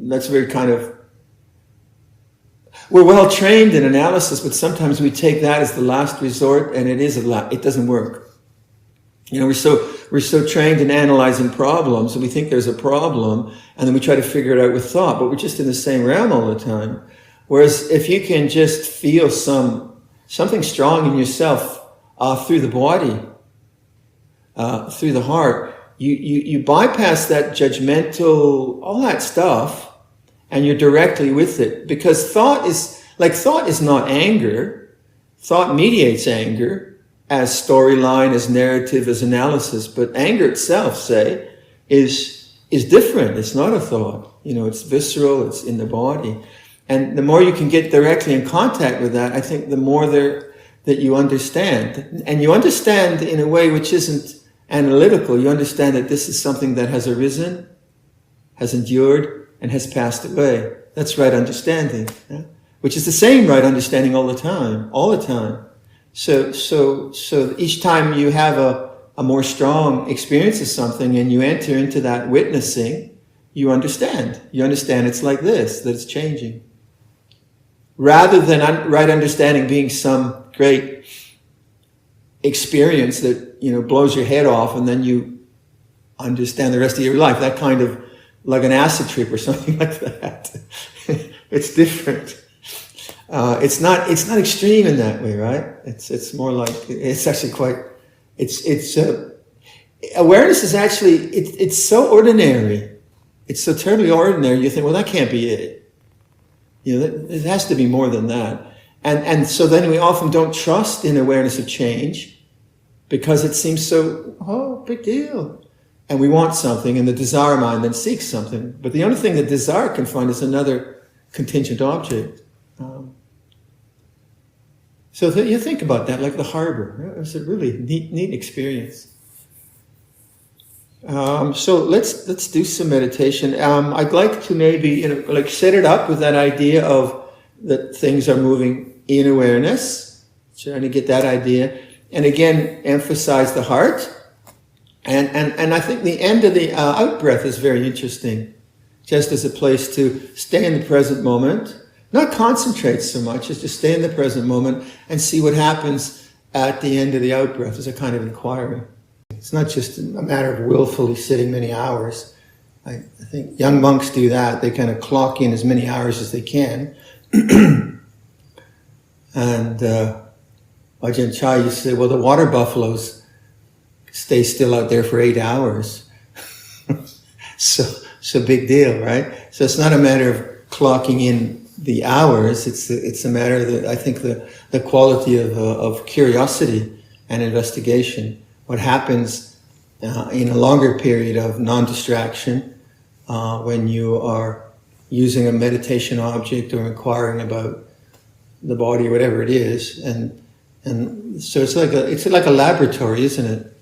A: that's very kind of, we're well trained in analysis, but sometimes we take that as the last resort, and it doesn't work. You know, we're so trained in analyzing problems, and we think there's a problem, and then we try to figure it out with thought, but we're just in the same realm all the time. Whereas if you can just feel something strong in yourself through the body, through the heart, you bypass that judgmental, all that stuff, and you're directly with it. Because thought is not anger. Thought mediates anger as storyline, as narrative, as analysis. But anger itself, say, is different. It's not a thought. You know, it's visceral, it's in the body. And the more you can get directly in contact with that, I think the more that you understand. And you understand in a way which isn't analytical. You understand that this is something that has arisen, has endured, and has passed away. That's right understanding, yeah? Which is the same right understanding all the time. So each time you have a more strong experience of something and you enter into that witnessing, you understand. You understand it's like this, that it's changing. Rather than right understanding being some great experience that, you know, blows your head off and then you understand the rest of your life. That kind of, like an acid trip or something like that. It's different. It's not extreme in that way, right? It's more like, it's actually quite, awareness is actually, it's so ordinary. It's so terribly ordinary. You think, well, that can't be it. You know, it has to be more than that. And so then we often don't trust in awareness of change because it seems so, big deal. And we want something, and the desire mind then seeks something. But the only thing that desire can find is another contingent object. So you think about that, like the harbour. It's a really neat experience. So let's do some meditation. I'd like to maybe set it up with that idea of that things are moving in awareness. Trying to get that idea, and again emphasize the heart. And I think the end of the out breath is very interesting, just as a place to stay in the present moment, not concentrate so much, as just stay in the present moment and see what happens at the end of the out breath as a kind of inquiry. It's not just a matter of willfully sitting many hours. I think young monks do that. They kind of clock in as many hours as they can. And Ajahn Chah used to say, well, the water buffaloes stay still out there for 8 hours. so big deal, right? So it's not a matter of clocking in the hours. It's a matter of I think the quality of curiosity and investigation. What happens in a longer period of non-distraction when you are using a meditation object or inquiring about the body, whatever it is, and so it's like a laboratory, isn't it?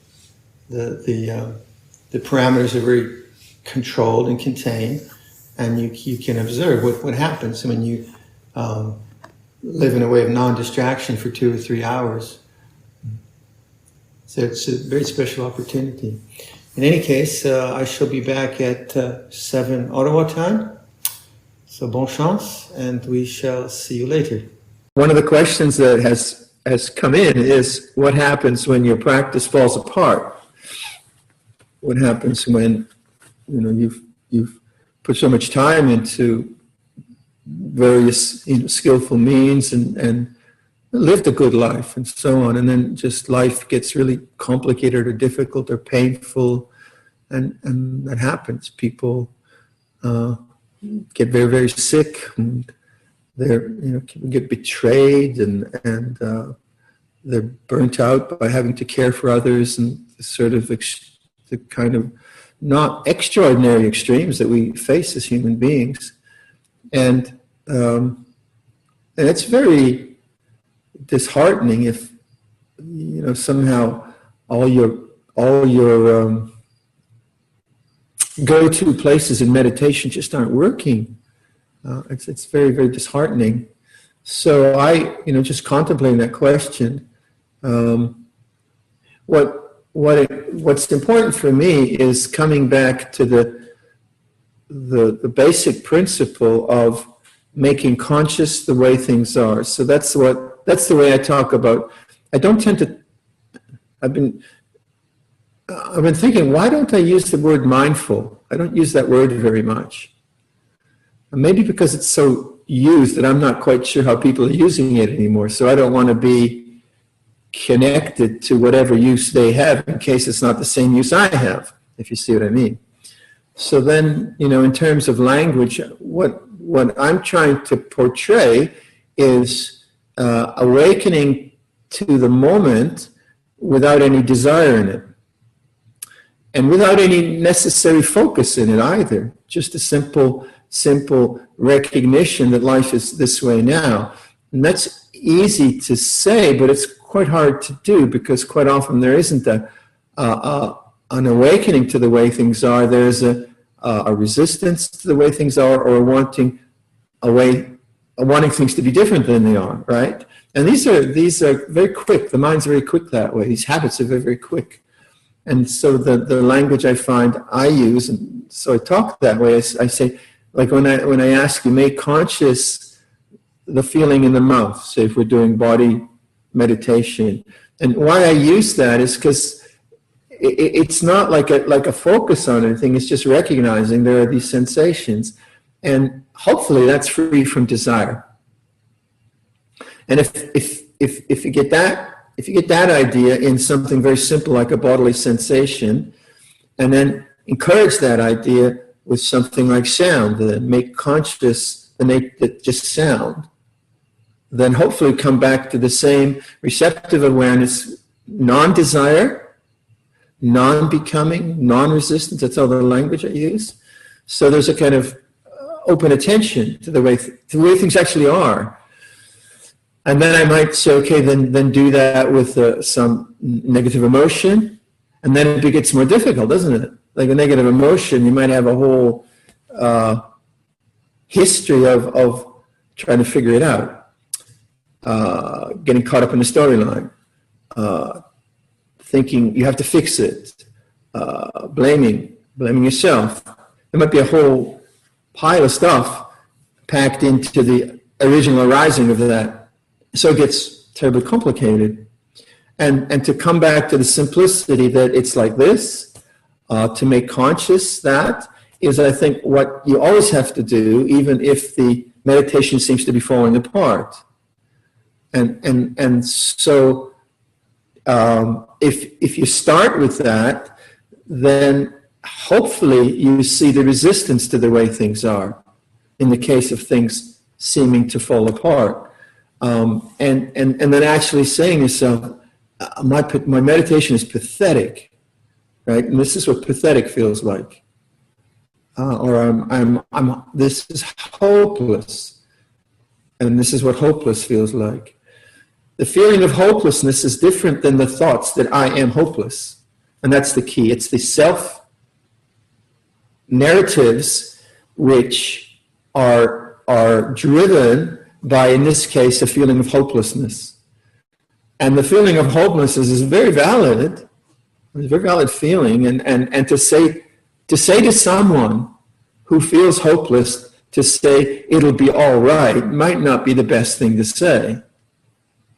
A: The parameters are very controlled and contained, and you can observe what happens when you live in a way of non-distraction for 2 or 3 hours. So it's a very special opportunity. In any case, I shall be back at 7 Ottawa time. So bon chance, and we shall see you later. One of the questions that has come in is, what happens when your practice falls apart? What happens when you've put so much time into various skillful means and lived a good life and so on, and then just life gets really complicated or difficult or painful, and that happens. People get very, very sick, and they're get betrayed, and they're burnt out by having to care for others, and sort of the kind of not extraordinary extremes that we face as human beings, and it's very disheartening if somehow all your go-to places in meditation just aren't working. It's very, very disheartening. So I just contemplating that question, what's important for me is coming back to the basic principle of making conscious the way things are. So that's the way I talk about. I don't tend to. I've been thinking, why don't I use the word mindful? I don't use that word very much. Maybe because it's so used that I'm not quite sure how people are using it anymore. So I don't want to be connected to whatever use they have in case it's not the same use I have, if you see what I mean. So then, in terms of language, what I'm trying to portray is awakening to the moment without any desire in it. And without any necessary focus in it either. Just a simple recognition that life is this way now. And that's easy to say, but it's quite hard to do, because quite often there isn't an awakening to the way things are. There's a resistance to the way things are, or wanting things to be different than they are, right? And these are very quick. The mind's very quick that way. These habits are very, very quick. And so the language I find I use, and so I talk that way, I say, like when I ask you, make conscious the feeling in the mouth, say if we're doing body meditation. And why I use that is because it's not like a focus on anything, it's just recognizing there are these sensations. And hopefully that's free from desire. And if you get that idea in something very simple like a bodily sensation, and then encourage that idea with something like sound, then make conscious just sound, then hopefully come back to the same receptive awareness, non-desire, non-becoming, non-resistance. That's all the language I use. So there's a kind of open attention to the way things actually are. And then I might say, okay, then do that with some negative emotion, and then it gets more difficult, doesn't it? Like a negative emotion, you might have a whole history of trying to figure it out, getting caught up in the storyline, thinking you have to fix it, blaming yourself. There might be a whole pile of stuff packed into the original arising of that. So it gets terribly complicated. And to come back to the simplicity that it's like this, to make conscious that, is I think what you always have to do, even if the meditation seems to be falling apart. And so if you start with that, then hopefully you see the resistance to the way things are in the case of things seeming to fall apart. And then actually saying to yourself, my meditation is pathetic, right? And this is what pathetic feels like. Or this is hopeless. And this is what hopeless feels like. The feeling of hopelessness is different than the thoughts that I am hopeless. And that's the key. It's the self-narratives which are driven by, in this case, a feeling of hopelessness. And the feeling of hopelessness is very valid. It's a very valid feeling. And to say to someone who feels hopeless, to say it'll be all right, might not be the best thing to say.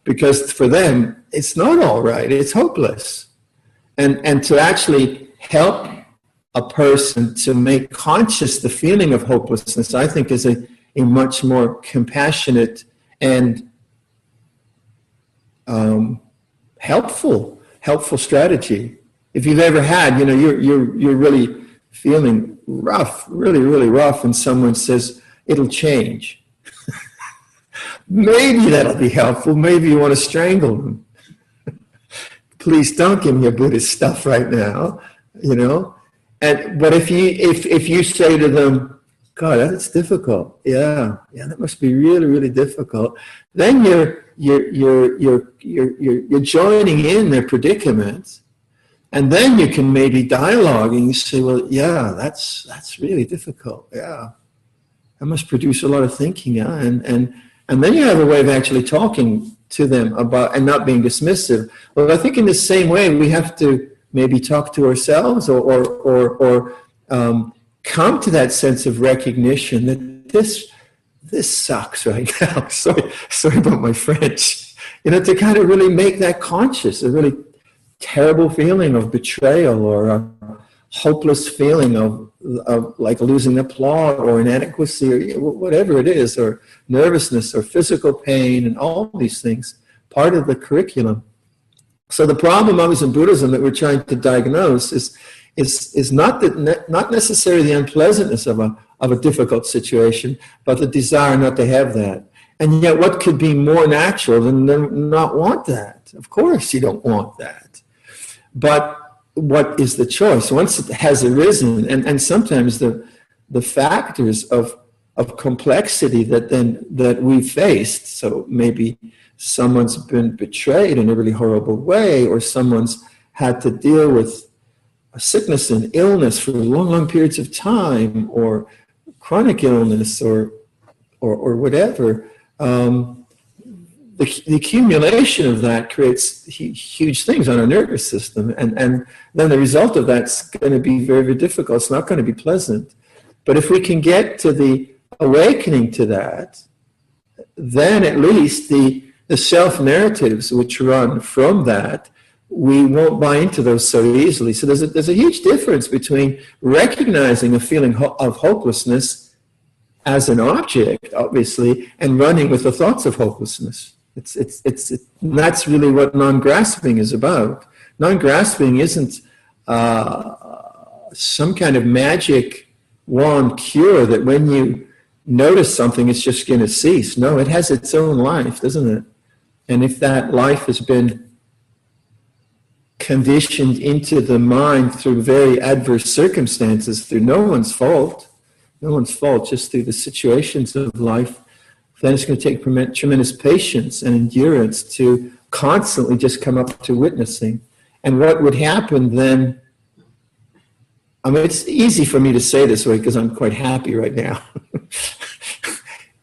A: Because for them, it's not all right, it's hopeless. And to actually help a person to make conscious the feeling of hopelessness, I think is a much more compassionate and helpful strategy. If you've ever had, you're really feeling rough, really, really rough, and someone says, it'll change. Maybe that'll be helpful. Maybe you want to strangle them. Please don't give me your Buddhist stuff right now, But if you say to them, God, that's difficult. Yeah, that must be really, really difficult. Then you're joining in their predicament, and then you can maybe dialogue and you say, well, yeah, that's really difficult. Yeah, that must produce a lot of thinking. Yeah, and then you have a way of actually talking to them about and not being dismissive. Well, I think in the same way we have to maybe talk to ourselves or come to that sense of recognition that this sucks right now. Sorry about my French. To kind of really make that conscious, a really terrible feeling of betrayal or a hopeless feeling of like losing the plot or inadequacy or whatever it is, or nervousness or physical pain and all these things, part of the curriculum. So the problem always in Buddhism that we're trying to diagnose is not necessarily the unpleasantness of a difficult situation, but the desire not to have that. And yet what could be more natural than not want that? Of course you don't want that. But what is the choice? Once it has arisen, and sometimes the factors of complexity that we've faced, so maybe someone's been betrayed in a really horrible way, or someone's had to deal with a sickness and illness for long periods of time, or chronic illness, or whatever. The accumulation of that creates huge things on our nervous system, and then the result of that's going to be very, very difficult. It's not going to be pleasant. But if we can get to the awakening to that, then at least the self-narratives which run from that, we won't buy into those so easily. So there's a huge difference between recognizing a feeling of hopelessness as an object, obviously, and running with the thoughts of hopelessness. That's really what non-grasping is about. Non-grasping isn't some kind of magic wand cure that when you notice something, it's just going to cease. No, it has its own life, doesn't it? And if that life has been conditioned into the mind through very adverse circumstances, through no one's fault, just through the situations of life, then it's going to take tremendous patience and endurance to constantly just come up to witnessing. And what would happen then, I mean, it's easy for me to say this way because I'm quite happy right now.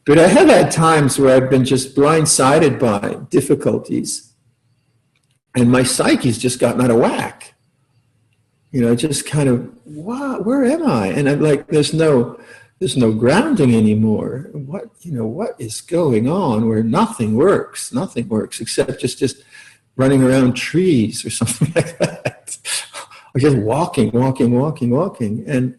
A: But I have had times where I've been just blindsided by difficulties, and my psyche's just gotten out of whack. Just kind of, wow, where am I? And I'm like, there's no grounding anymore. What is going on where nothing works except just running around trees or something like that. Or just walking. And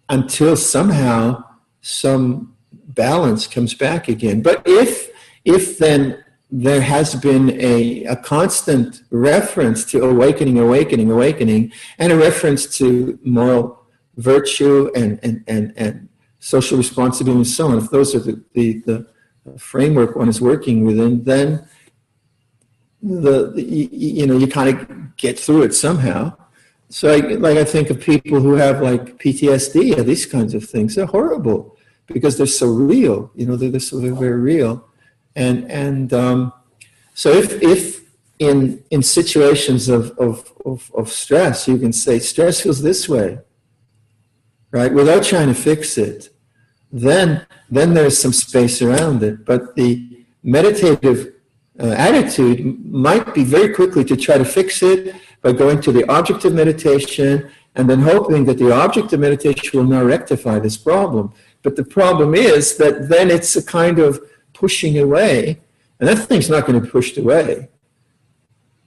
A: until somehow some balance comes back again. But if then there has been a constant reference to awakening, awakening, awakening, and a reference to moral virtue and social responsibility and so on. If those are the framework one is working within, then you kind of get through it somehow. So I think of people who have like PTSD or these kinds of things. They're horrible because they're so real. They're so very real. And so if in situations of stress, you can say stress feels this way, right? Without trying to fix it, then there's some space around it. But the meditative attitude might be very quickly to try to fix it by going to the object of meditation and then hoping that the object of meditation will now rectify this problem. But the problem is that then it's a kind of pushing away, and that thing's not going to be pushed away.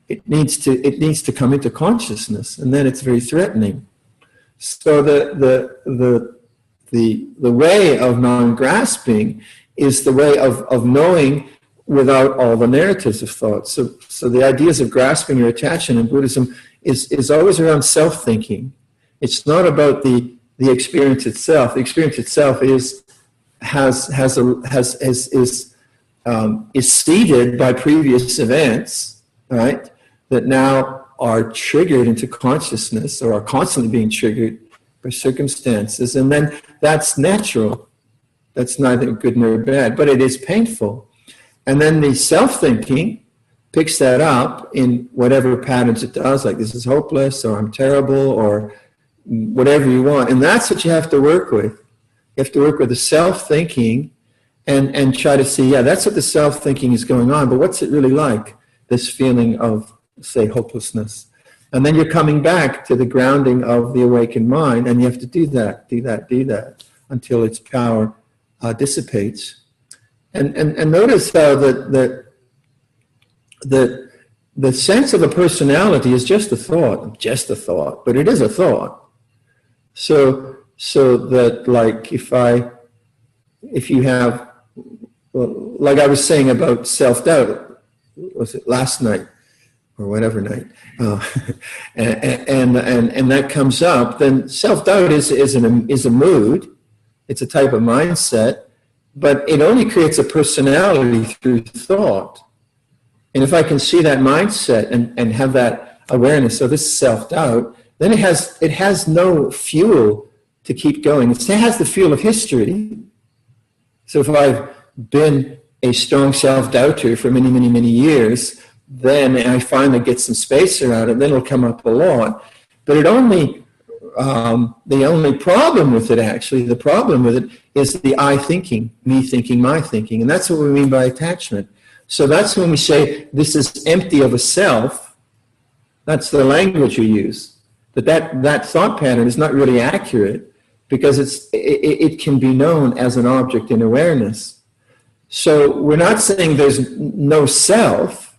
A: It needs to come into consciousness, and then it's very threatening. So the way of non-grasping is the way of knowing without all the narratives of thought. So the ideas of grasping or attachment in Buddhism is always around self-thinking. It's not about the experience itself. The experience itself is seeded by previous events, right? That now are triggered into consciousness or are constantly being triggered by circumstances, and then that's natural. That's neither good nor bad, but it is painful. And then the self-thinking picks that up in whatever patterns it does, like this is hopeless, or I'm terrible, or whatever you want. And that's what you have to work with. You have to work with the self-thinking and try to see, yeah, that's what the self-thinking is going on, but what's it really like, this feeling of, say, hopelessness? And then you're coming back to the grounding of the awakened mind, and you have to do that, until its power dissipates. And notice how that the sense of a personality is just a thought, but it is a thought. So that, like, if you have, like I was saying about self-doubt, was it last night or whatever night, and that comes up, then self-doubt is a mood, it's a type of mindset, but it only creates a personality through thought. And if I can see that mindset and have that awareness of this self-doubt, then it has no fuel to keep going. It has the fuel of history. So if I've been a strong self-doubter for many, many, many years, then I finally get some space around it, then it'll come up a lot. But the only problem with it, actually, the problem with it is the I thinking, me thinking, my thinking. And that's what we mean by attachment. So that's when we say this is empty of a self. That's the language we use. But that thought pattern is not really accurate because it can be known as an object in awareness. So we're not saying there's no self,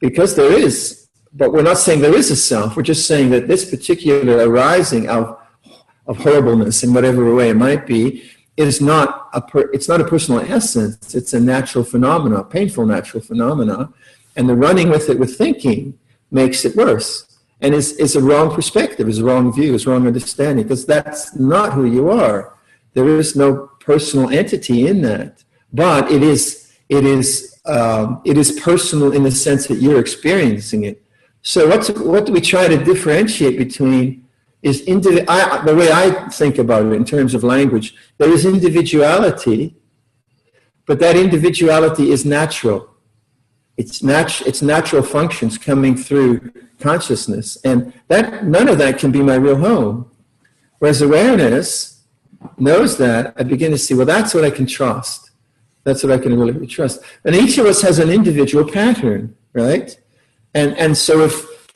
A: because there is, but we're not saying there is a self. We're just saying that this particular arising of horribleness in whatever way it might be is not it's not a personal essence. It's a natural phenomena, painful natural phenomena, and the running with it with thinking makes it worse, and is a wrong perspective, is a wrong view, is wrong understanding, because that's not who you are. There is no personal entity in that, but it is personal in the sense that you're experiencing it. So what do we try to differentiate between is the way I think about it in terms of language, there is individuality, but that individuality is natural. It's natural functions coming through consciousness, and that none of that can be my real home. Whereas awareness knows that, I begin to see, well, that's what I can trust. That's what I can really trust. And each of us has an individual pattern, right? And so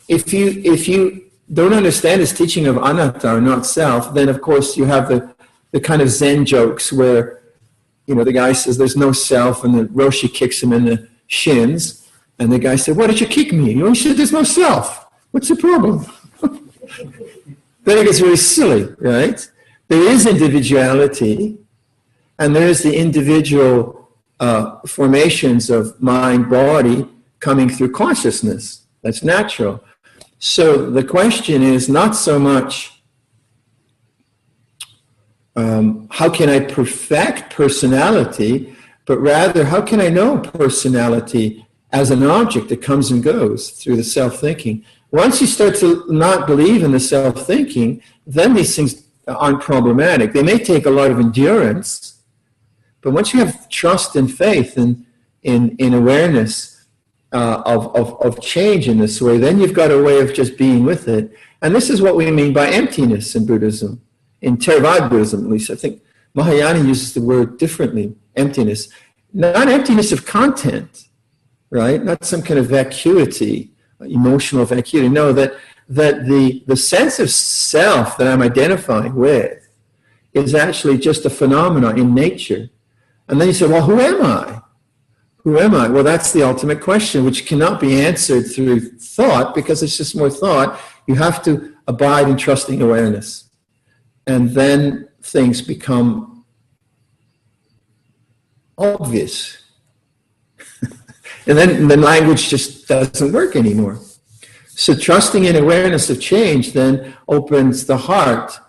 A: if you don't understand this teaching of anatta, or not self, then of course you have the kind of Zen jokes where, the guy says there's no self, and the Roshi kicks him in the shins, and the guy said, why did you kick me? He said, there's no self. What's the problem? Then it gets really silly, right? There is individuality, and there is the individual formations of mind, body coming through consciousness. That's natural. So the question is not so much how can I perfect personality, but rather how can I know personality as an object that comes and goes through the self-thinking. Once you start to not believe in the self-thinking, then these things aren't problematic. They may take a lot of endurance, but once you have trust and faith in awareness of change in this way, then you've got a way of just being with it. And this is what we mean by emptiness in Buddhism. In Theravada Buddhism, at least, I think Mahayana uses the word differently, emptiness. Not emptiness of content, right? Not some kind of vacuity, emotional vacuity. No, that the sense of self that I'm identifying with is actually just a phenomenon in nature. And then you say, well, who am I? Who am I? Well, that's the ultimate question, which cannot be answered through thought, because it's just more thought. You have to abide in trusting awareness. And then things become obvious. And then the language just doesn't work anymore. So trusting in awareness of change then opens the heart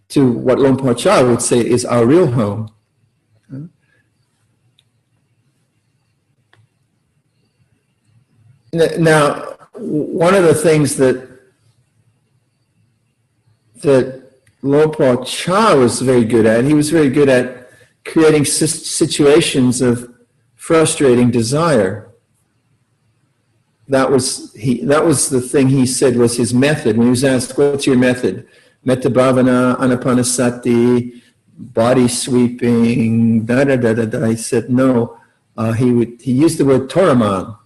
A: to what Lompo Cha would say is our real home. Now, one of the things that Lompo Cha was very good at, he was very good at creating situations of frustrating desire. That was the thing he said was his method. When he was asked, what's your method? Metta Bhavana, Anapanasati, body sweeping, da-da-da-da-da. He said no. He used the word Toraman.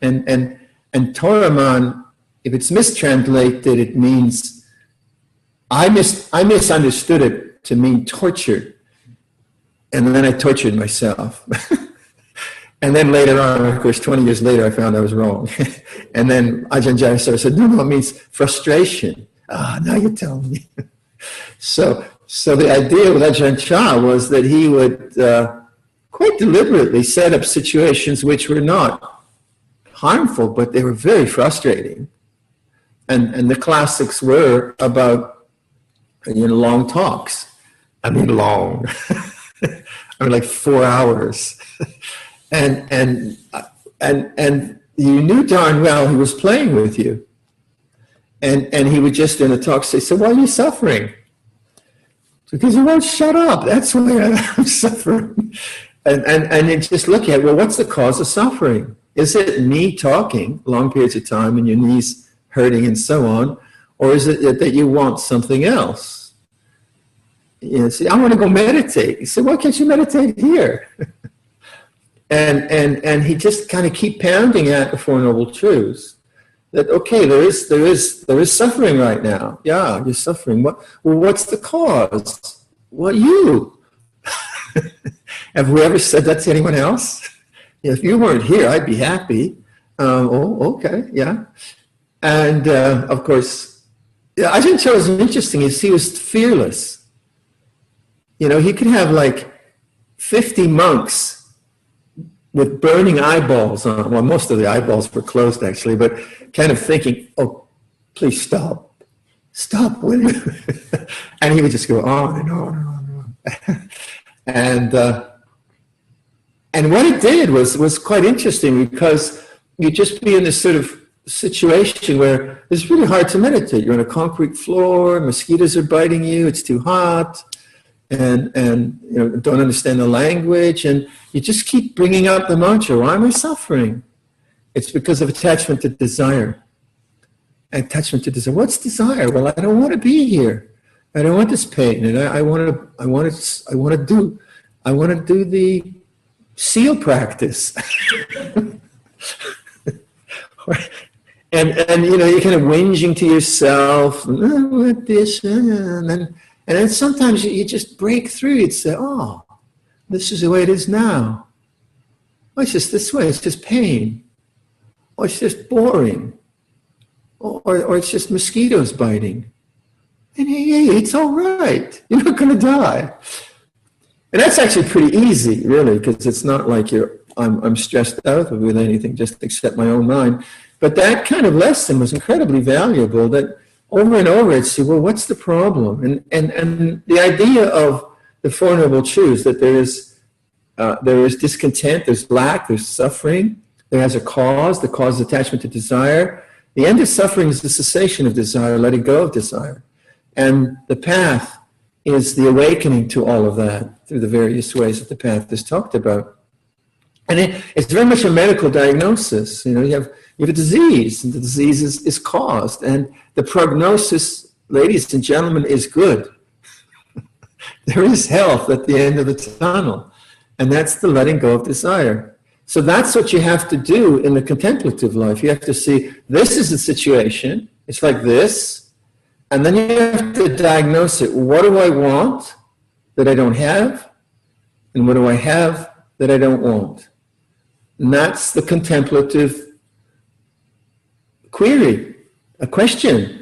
A: And Toraman, if it's mistranslated, it means, I misunderstood it to mean torture. And then I tortured myself. And then later on, of course, 20 years later, I found I was wrong. And then Ajahn Viradhammo said, no, it means frustration. Now you're telling me. So the idea with Ajahn Chah was that he would quite deliberately set up situations which were not harmful, but they were very frustrating. And the classics were about, long talks. I mean, long. I mean, like 4 hours. And you knew darn well he was playing with you. And he would just in the talk say, so why are you suffering? Because you won't shut up. That's why I'm suffering. And then just look at, well, what's the cause of suffering? Is it me talking long periods of time and your knees hurting and so on? Or is it that you want something else? See, I want to go meditate. He said, why can't you meditate here? And he just kind of keep pounding at the Four Noble Truths. That, okay, there is suffering right now. Yeah, you're suffering. What's the cause? Well, you. Have we ever said that to anyone else? If you weren't here, I'd be happy. Okay, yeah. And of course, Ajahn Chah was interesting. He was fearless. He could have like 50 monks with burning eyeballs on. Well, most of the eyeballs were closed actually, but kind of thinking, oh, please stop. Stop, will you? And he would just go on and on and on and on. And what it did was quite interesting, because you'd just be in this sort of situation where it's really hard to meditate. You're on a concrete floor, mosquitoes are biting you, it's too hot, and don't understand the language, and you just keep bringing up the mantra, why am I suffering? It's because of attachment to desire. Attachment to desire. What's desire? Well, I don't want to be here. I don't want this pain, and I want to do the seal practice. and you're kind of whinging to yourself, with this, and then sometimes you just break through. You'd say, oh, this is the way it is now. Oh, it's just this way. It's just pain. Or it's just boring. Or it's just mosquitoes biting. And hey, it's all right. You're not going to die. And that's actually pretty easy, really, because it's not like I'm stressed out with anything, just except my own mind. But that kind of lesson was incredibly valuable, that over and over I'd see, well, what's the problem? And the idea of the Four Noble Truths, that there is discontent, there's lack, there's suffering, there has a cause, the cause is attachment to desire. The end of suffering is the cessation of desire, letting go of desire. And the path is the awakening to all of that through the various ways that the path is talked about. And it's very much a medical diagnosis. You have a disease, and the disease is caused. And the prognosis, ladies and gentlemen, is good. There is health at the end of the tunnel. And that's the letting go of desire. So that's what you have to do in the contemplative life. You have to see, this is the situation. It's like this. And then you have to diagnose it. What do I want that I don't have? And what do I have that I don't want? And that's the contemplative query, a question,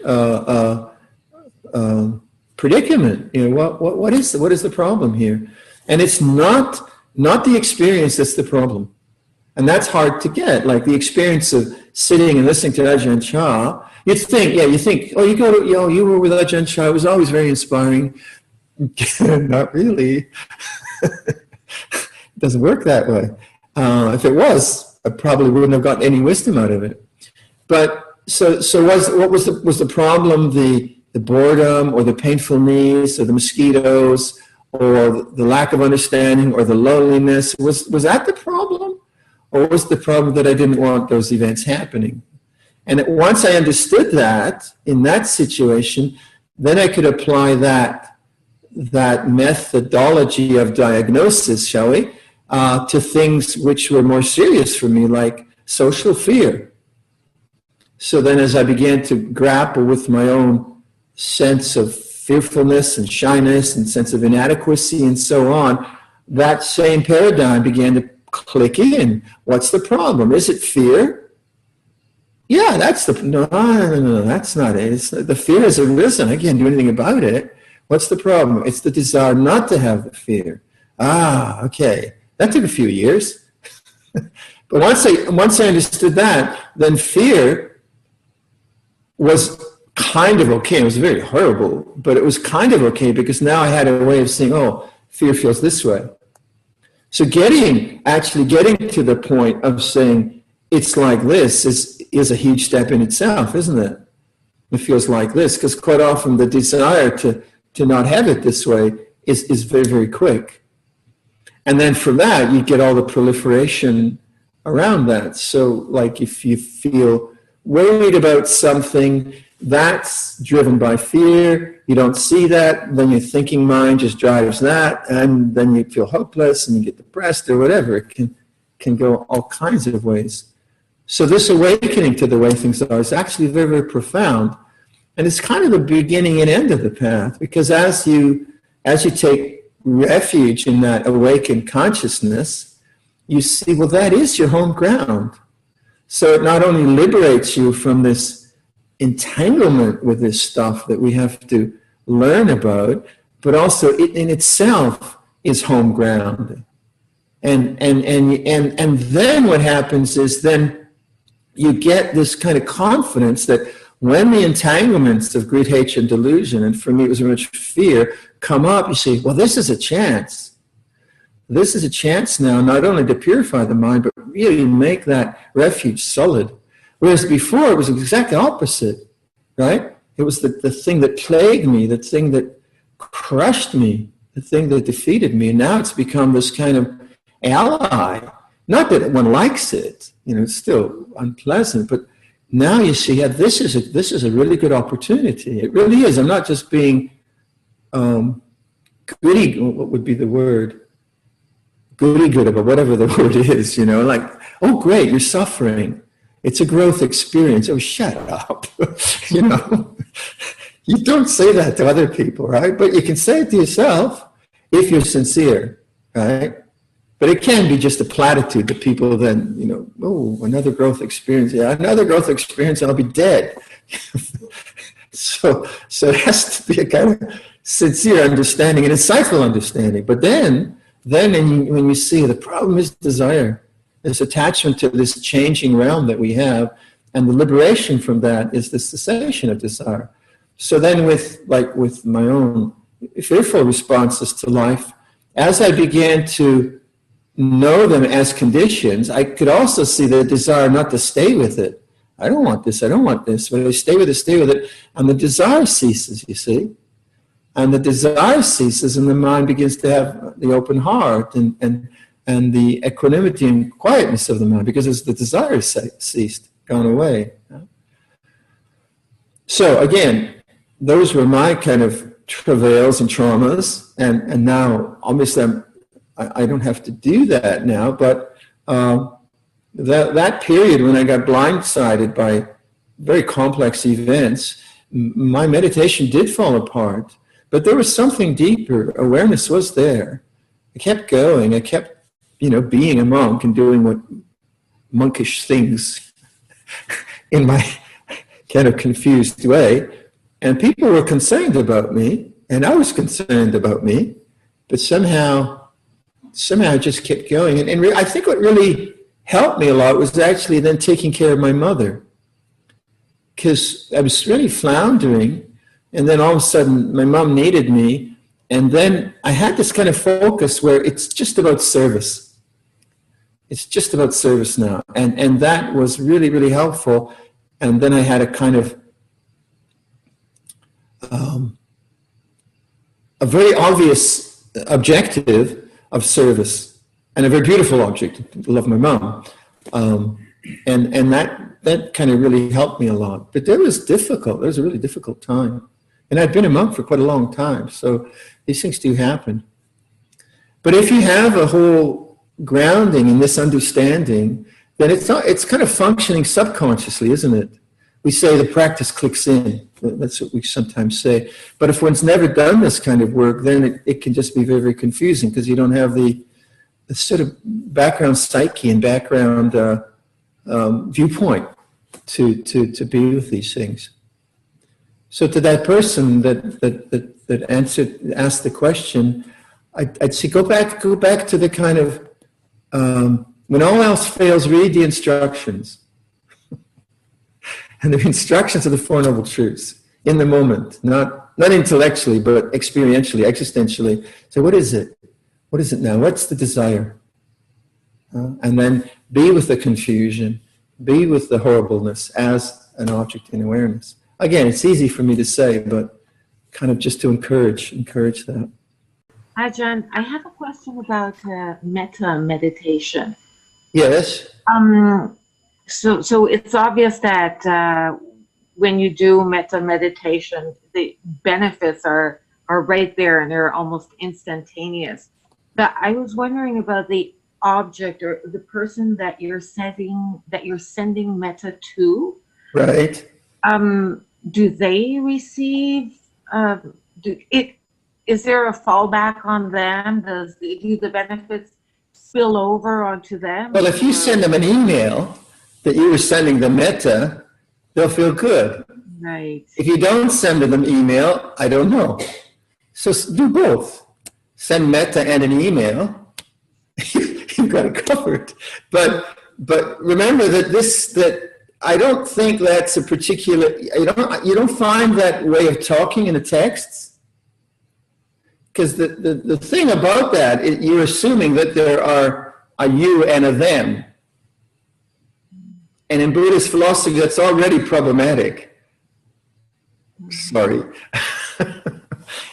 A: predicament. What is the problem here? And it's not the experience that's the problem. And that's hard to get. Like the experience of sitting and listening to Ajahn Chah, you think, oh, you were with Ajahn Chah, it was always very inspiring. Not really. It doesn't work that way. If it was, I probably wouldn't have gotten any wisdom out of it. But was the problem the boredom, or the painful knees, or the mosquitoes, or the lack of understanding, or the loneliness? Was that the problem? Or was the problem that I didn't want those events happening? And once I understood that, in that situation, then I could apply that methodology of diagnosis, shall we, to things which were more serious for me, like social fear. So then as I began to grapple with my own sense of fearfulness and shyness and sense of inadequacy and so on, that same paradigm began to click in. What's the problem? Is it fear? Yeah, no, that's not it. The fear has arisen. I can't do anything about it. What's the problem? It's the desire not to have the fear. Okay. That took a few years. But once I understood that, then fear was kind of okay. It was very horrible, but it was kind of okay because now I had a way of saying, oh, fear feels this way. So actually getting to the point of saying it's like this is a huge step in itself, isn't it? It feels like this, because quite often the desire to not have it this way is very, very quick. And then from that, you get all the proliferation around that. So like if you feel worried about something, that's driven by fear. You don't see that, then your thinking mind just drives that, and then you feel hopeless and you get depressed or whatever. It can go all kinds of ways. So this awakening to the way things are is actually very, very profound. And it's kind of the beginning and end of the path, because as you take refuge in that awakened consciousness, you see, well, that is your home ground. So it not only liberates you from this entanglement with this stuff that we have to learn about, but also it in itself is home ground. And then what happens is then you get this kind of confidence that when the entanglements of greed, hatred, and delusion, and for me it was very much fear, come up, you say, well, this is a chance. This is a chance now not only to purify the mind, but really make that refuge solid. Whereas before it was the exact opposite, right? It was the thing that plagued me, the thing that crushed me, the thing that defeated me. And now it's become this kind of ally. Not that one likes it, it's still unpleasant, but now you see, yeah, this is a really good opportunity. It really is. I'm not just being goody, what would be the word? Goody-good about whatever the word is, like, oh, great, you're suffering. It's a growth experience. Oh, shut up. You don't say that to other people, right? But you can say it to yourself if you're sincere, right? But it can be just a platitude that people then, oh, another growth experience. Yeah, another growth experience, and I'll be dead. So it has to be a kind of sincere understanding, an insightful understanding. But then when you see the problem is desire, this attachment to this changing realm that we have, and the liberation from that is the cessation of desire. So then with my own fearful responses to life, as I began to know them as conditions, I could also see the desire not to stay with it. I don't want this, I don't want this. But I stay with it, and the desire ceases, you see. And the desire ceases, and the mind begins to have the open heart and the equanimity and quietness of the mind, because as the desire ceased, gone away. So again, those were my kind of travails and traumas, and now obviously I don't have to do that now, but that period when I got blindsided by very complex events, my meditation did fall apart, but there was something deeper. Awareness was there. I kept going. I kept, being a monk and doing what monkish things in my kind of confused way. And people were concerned about me, and I was concerned about me, but somehow I just kept going. And I think what really helped me a lot was actually then taking care of my mother, because I was really floundering, and then all of a sudden my mom needed me, and then I had this kind of focus where it's just about service. It's just about service now, and that was really, really helpful. And then I had a kind of a very obvious objective of service, and a very beautiful object, to love my mom. And that kind of really helped me a lot. But it was difficult. It was a really difficult time. And I'd been a monk for quite a long time, so these things do happen. But if you have a whole grounding in this understanding, then it's kind of functioning subconsciously, isn't it? We say the practice clicks in. That's what we sometimes say. But if one's never done this kind of work, then it can just be very, very confusing, because you don't have the sort of background psyche and background viewpoint to be with these things. So to that person that asked the question, I'd say go back to the kind of when all else fails, read the instructions. And the instructions of the Four Noble Truths in the moment, not intellectually, but experientially, existentially. So what is it? What is it now? What's the desire? And then be with the confusion, be with the horribleness as an object in awareness. Again, it's easy for me to say, but kind of just to encourage that.
B: Ajahn, I have a question about metta meditation.
A: Yes.
B: So it's obvious that when you do metta meditation, the benefits are right there and they're almost instantaneous. But I was wondering about the object or the person that you're sending metta to.
A: Right.
B: Do they receive? Is there a fallback on them? Do the benefits spill over onto them?
A: Well, if you send them an email that you were sending them metta, they'll feel good.
B: Right.
A: If you don't send them email, I don't know. So do both. Send metta and an email. You've got it covered. But remember that I don't think that's a particular. You don't find that way of talking in the texts. Because the thing about that, you're assuming that there are a you and a them. And in Buddhist philosophy, that's already problematic. Sorry.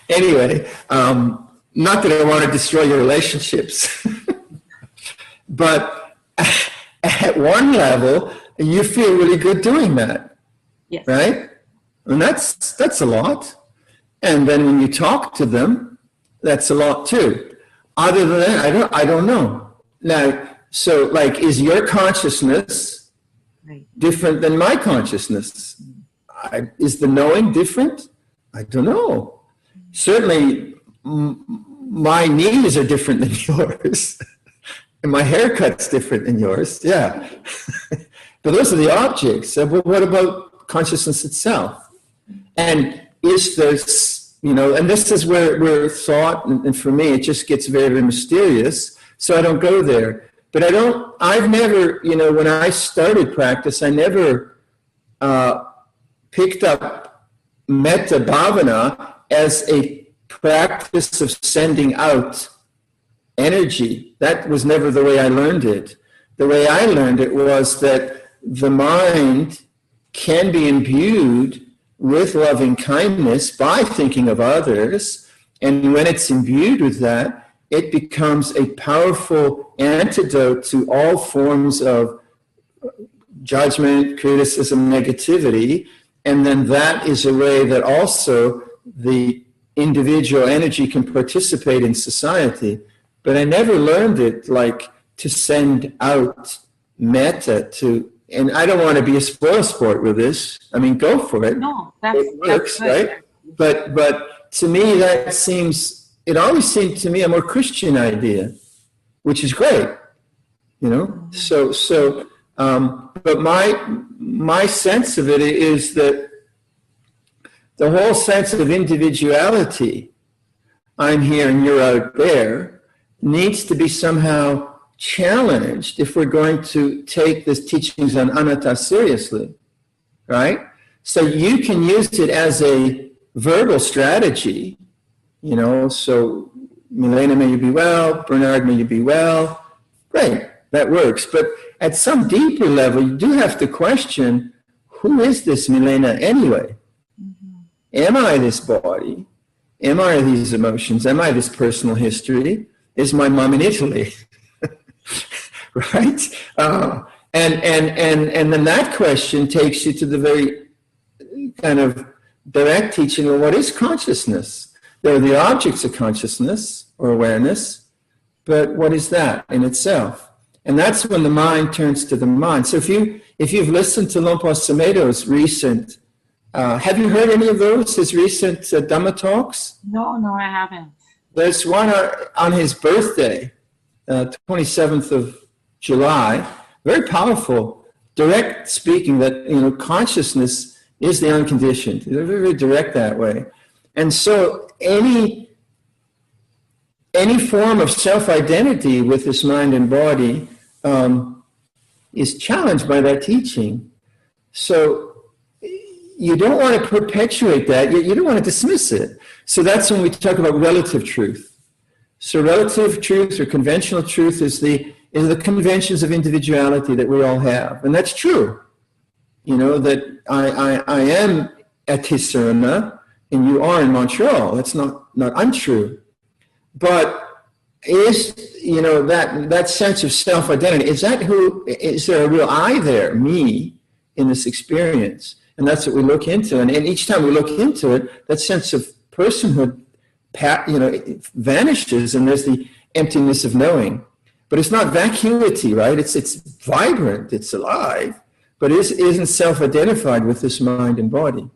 A: Anyway, not that I want to destroy your relationships. But at one level, you feel really good doing that.
B: Yes.
A: Right? And that's a lot. And then when you talk to them, that's a lot too. Other than that, I don't know. Now, so like, is your consciousness different than my consciousness? Is the knowing different? I don't know. Certainly, my knees are different than yours. And my haircut's different than yours, yeah. But those are the objects. But what about consciousness itself? And is this, you know, and this is where thought, and for me, it just gets very, very mysterious. So I don't go there. But I've never, you know, when I started practice, I never picked up metta bhavana as a practice of sending out energy. That was never the way I learned it. The way I learned it was that the mind can be imbued with loving kindness by thinking of others, and when it's imbued with that, it becomes a powerful antidote to all forms of judgment, criticism, negativity, and then that is a way that also the individual energy can participate in society. But I never learned it like to send out metta to, and I don't want to be a spoil sport with this. I mean, go for it.
B: No,
A: it works,
B: that's
A: right? But to me, that seems, it always seemed to me a more Christian idea, which is great, you know? But my sense of it is that the whole sense of individuality, I'm here and you're out there, needs to be somehow challenged if we're going to take these teachings on anatta seriously, right? So you can use it as a verbal strategy, you know, so Milena, may you be well, Bernard, may you be well. Great, that works. But at some deeper level, you do have to question, who is this Milena anyway? Am I this body? Am I these emotions? Am I this personal history? Is my mom in Italy? Right? And then that question takes you to the very kind of direct teaching of what is consciousness. There are the objects of consciousness or awareness, but what is that in itself? And that's when the mind turns to the mind. So if you've listened to Lompo Samedo's recent, have you heard any of those, his recent Dhamma talks?
B: No, I haven't.
A: There's one on his birthday, 27th of July, very powerful, direct speaking that, you know, consciousness is the unconditioned. They're very, very direct that way. And so any form of self-identity with this mind and body is challenged by that teaching. So you don't want to perpetuate that. You don't want to dismiss it. So that's when we talk about relative truth. So relative truth or conventional truth is the conventions of individuality that we all have. And that's true. You know, that I am at Tisurna and you are in Montreal. That's not untrue. But is, you know, that sense of self-identity, is there a real I there, me, in this experience? And that's what we look into. And each time we look into it, that sense of personhood, you know, it vanishes, and there's the emptiness of knowing. But it's not vacuity, right? It's vibrant, it's alive, but it isn't self-identified with this mind and body.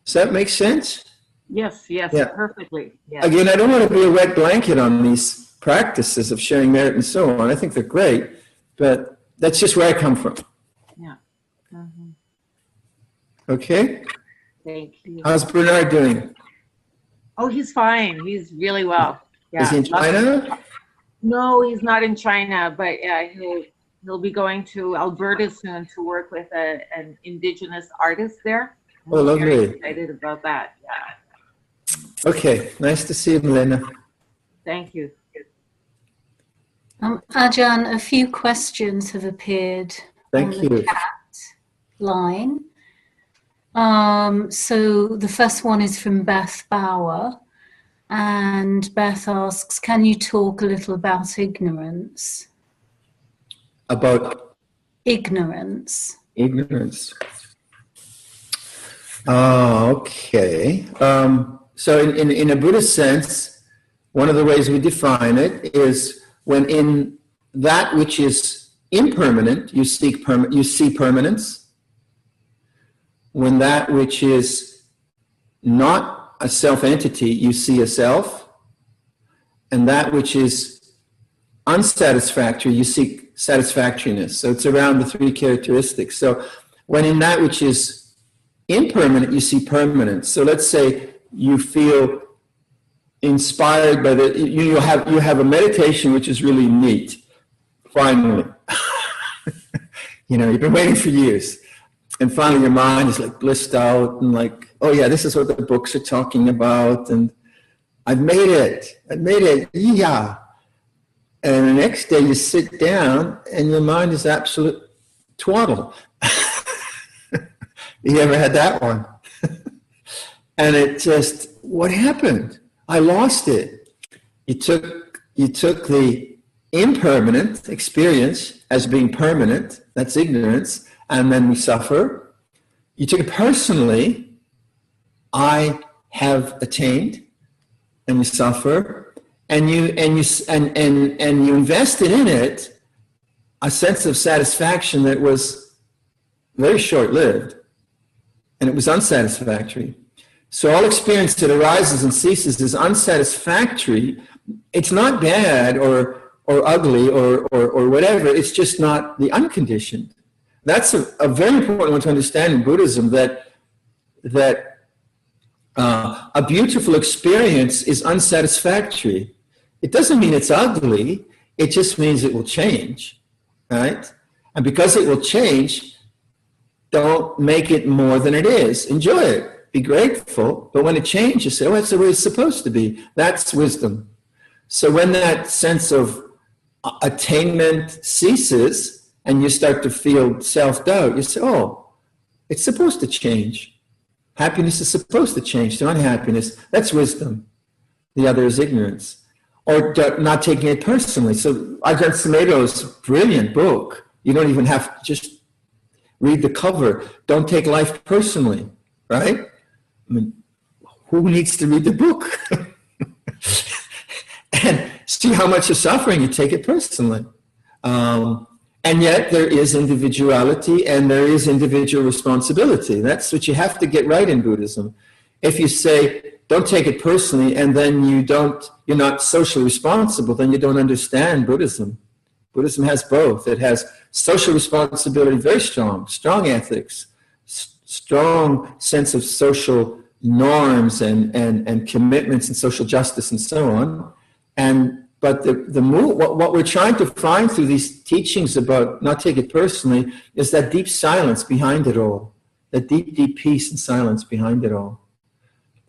A: Does that make sense?
B: Yes, yeah. Perfectly. Yes.
A: Again, I don't want to be a wet blanket on these practices of sharing merit and so on. I think they're great, but that's just where I come from.
B: Yeah. Mm-hmm.
A: Okay?
B: Thank you.
A: How's Bernard doing?
B: Oh, he's fine. He's really well. Yeah.
A: Is he in China?
B: No, he's not in China, but yeah, he'll be going to Alberta soon to work with an Indigenous artist there.
A: Oh, lovely.
B: Very excited about that. Yeah.
A: Okay, nice to see you, Milena.
B: Thank you.
C: Ajahn, a few questions have appeared on the chat line. So the first one is from Beth Bauer, and Beth asks, can you talk a little about ignorance?
A: About?
C: Ignorance.
A: Ignorance. Okay. So in a Buddhist sense, one of the ways we define it is when in that which is impermanent, you see permanence. When that which is not a self-entity, you see a self. And that which is unsatisfactory, you seek satisfactoriness. So it's around the three characteristics. So when in that which is impermanent, you see permanent. So let's say you feel inspired by the, you have a meditation which is really neat, finally. You know, you've been waiting for years. And finally your mind is like blissed out and like, oh yeah, this is what the books are talking about, and I've made it, yeah. And the next day you sit down and your mind is absolute twaddle. You ever had that one? And it just, what happened? I lost it. You took the impermanent experience as being permanent, that's ignorance, and then we suffer. You took it personally, I have attained, and you suffer, and you invested in it a sense of satisfaction that was very short-lived, and it was unsatisfactory. So all experience that arises and ceases is unsatisfactory. It's not bad or ugly or whatever. It's just not the unconditioned. That's a very important one to understand in Buddhism, that a beautiful experience is unsatisfactory. It doesn't mean it's ugly. It just means it will change, right? And because it will change, don't make it more than it is. Enjoy it. Be grateful. But when it changes, say, oh, that's the way it's supposed to be. That's wisdom. So when that sense of attainment ceases and you start to feel self-doubt, you say, oh, it's supposed to change. Happiness is supposed to change to unhappiness. That's wisdom. The other is ignorance. Or not taking it personally. So Ajahn Sumedho's brilliant book. You don't even have to just read the cover. Don't take life personally, right? I mean, who needs to read the book? And see how much you're suffering, you take it personally. And yet there is individuality and there is individual responsibility. That's what you have to get right in Buddhism. If you say, don't take it personally, and then you're not socially responsible, then you don't understand Buddhism. Buddhism has both. It has social responsibility, very strong ethics, strong sense of social norms and commitments and social justice and so on. But what we're trying to find through these teachings about not take it personally is that deep silence behind it all, that deep, deep peace and silence behind it all.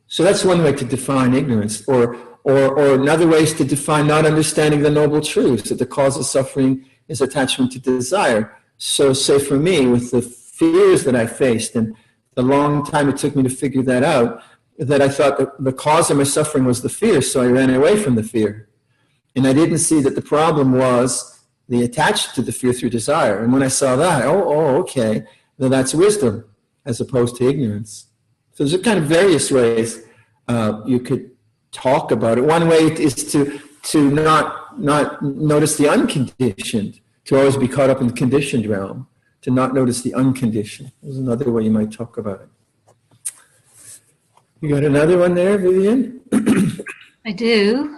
A: So that's one way to define ignorance, or another way is to define not understanding the noble truths, that the cause of suffering is attachment to desire. So say for me, with the fears that I faced and the long time it took me to figure that out, that I thought that the cause of my suffering was the fear, so I ran away from the fear. And I didn't see that the problem was the attachment to the fear through desire. And when I saw that, okay, then that's wisdom as opposed to ignorance. So there's a kind of various ways you could talk about it. One way is to not notice the unconditioned, to always be caught up in the conditioned realm, to not notice the unconditioned. There's another way you might talk about it. You got another one there, Vivian?
C: I do.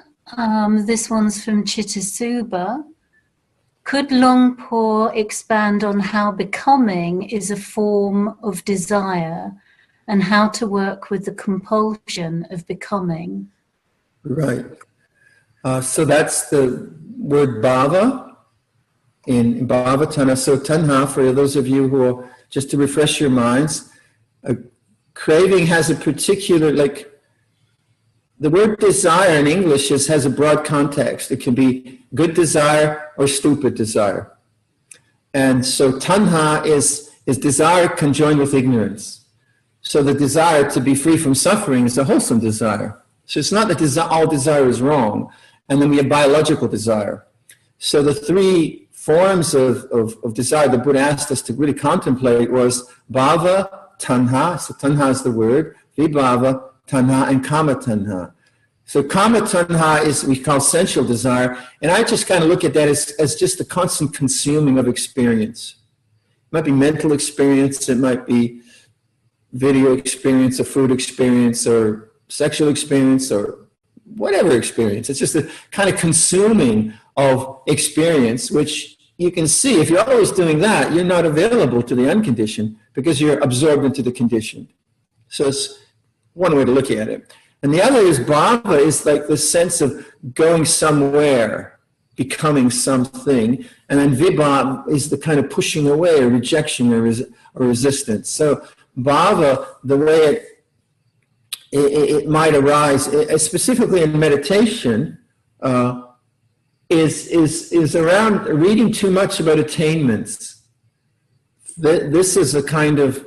C: This one's from Chittasuba. Could Longpo expand on how becoming is a form of desire and how to work with the compulsion of becoming?
A: Right. So that's the word bhava in bhava tanha. So tanha, for those of you who are, just to refresh your minds, craving has a particular, like, the word desire in English has a broad context. It can be good desire or stupid desire. And so tanha is desire conjoined with ignorance. So the desire to be free from suffering is a wholesome desire. So it's not that all desire is wrong. And then we have biological desire. So the three forms of desire the Buddha asked us to really contemplate was bhava, tanha, so tanha is the word, vibhava, tanha, and kama tanha. So kama tanha is we call sensual desire, and I just kind of look at that as just the constant consuming of experience. It might be mental experience, it might be video experience, or food experience, or sexual experience, or whatever experience. It's just a kind of consuming of experience, which you can see if you're always doing that, you're not available to the unconditioned because you're absorbed into the conditioned. So it's one way to look at it. And the other is bhava, is like the sense of going somewhere, becoming something. And then vibhava is the kind of pushing away, or rejection, or resistance. So bhava, the way it might arise, specifically in meditation, is around reading too much about attainments. This is a kind of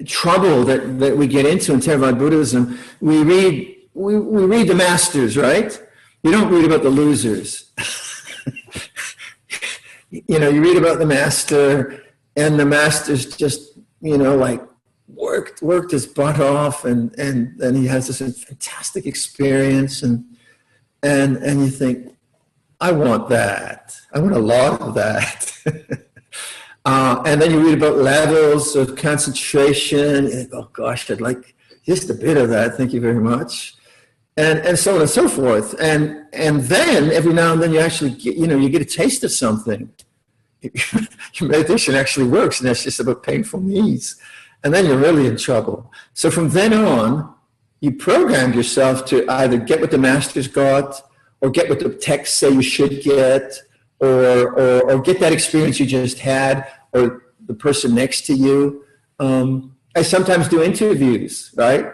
A: trouble that we get into in Theravada Buddhism. We read the masters, right? You don't read about the losers. You read about the master, and the master's just, like worked his butt off, and then he has this fantastic experience, and you think, I want that. I want a lot of that. And then you read about levels of concentration. You think, oh gosh, I'd like just a bit of that. Thank you very much. And so on and so forth. And then every now and then you actually get, you get a taste of something. Your meditation actually works, and that's just about painful knees. And then you're really in trouble. So from then on, you programmed yourself to either get what the masters got, or get what the texts say you should get, or get that experience you just had, or the person next to you. I sometimes do interviews, right?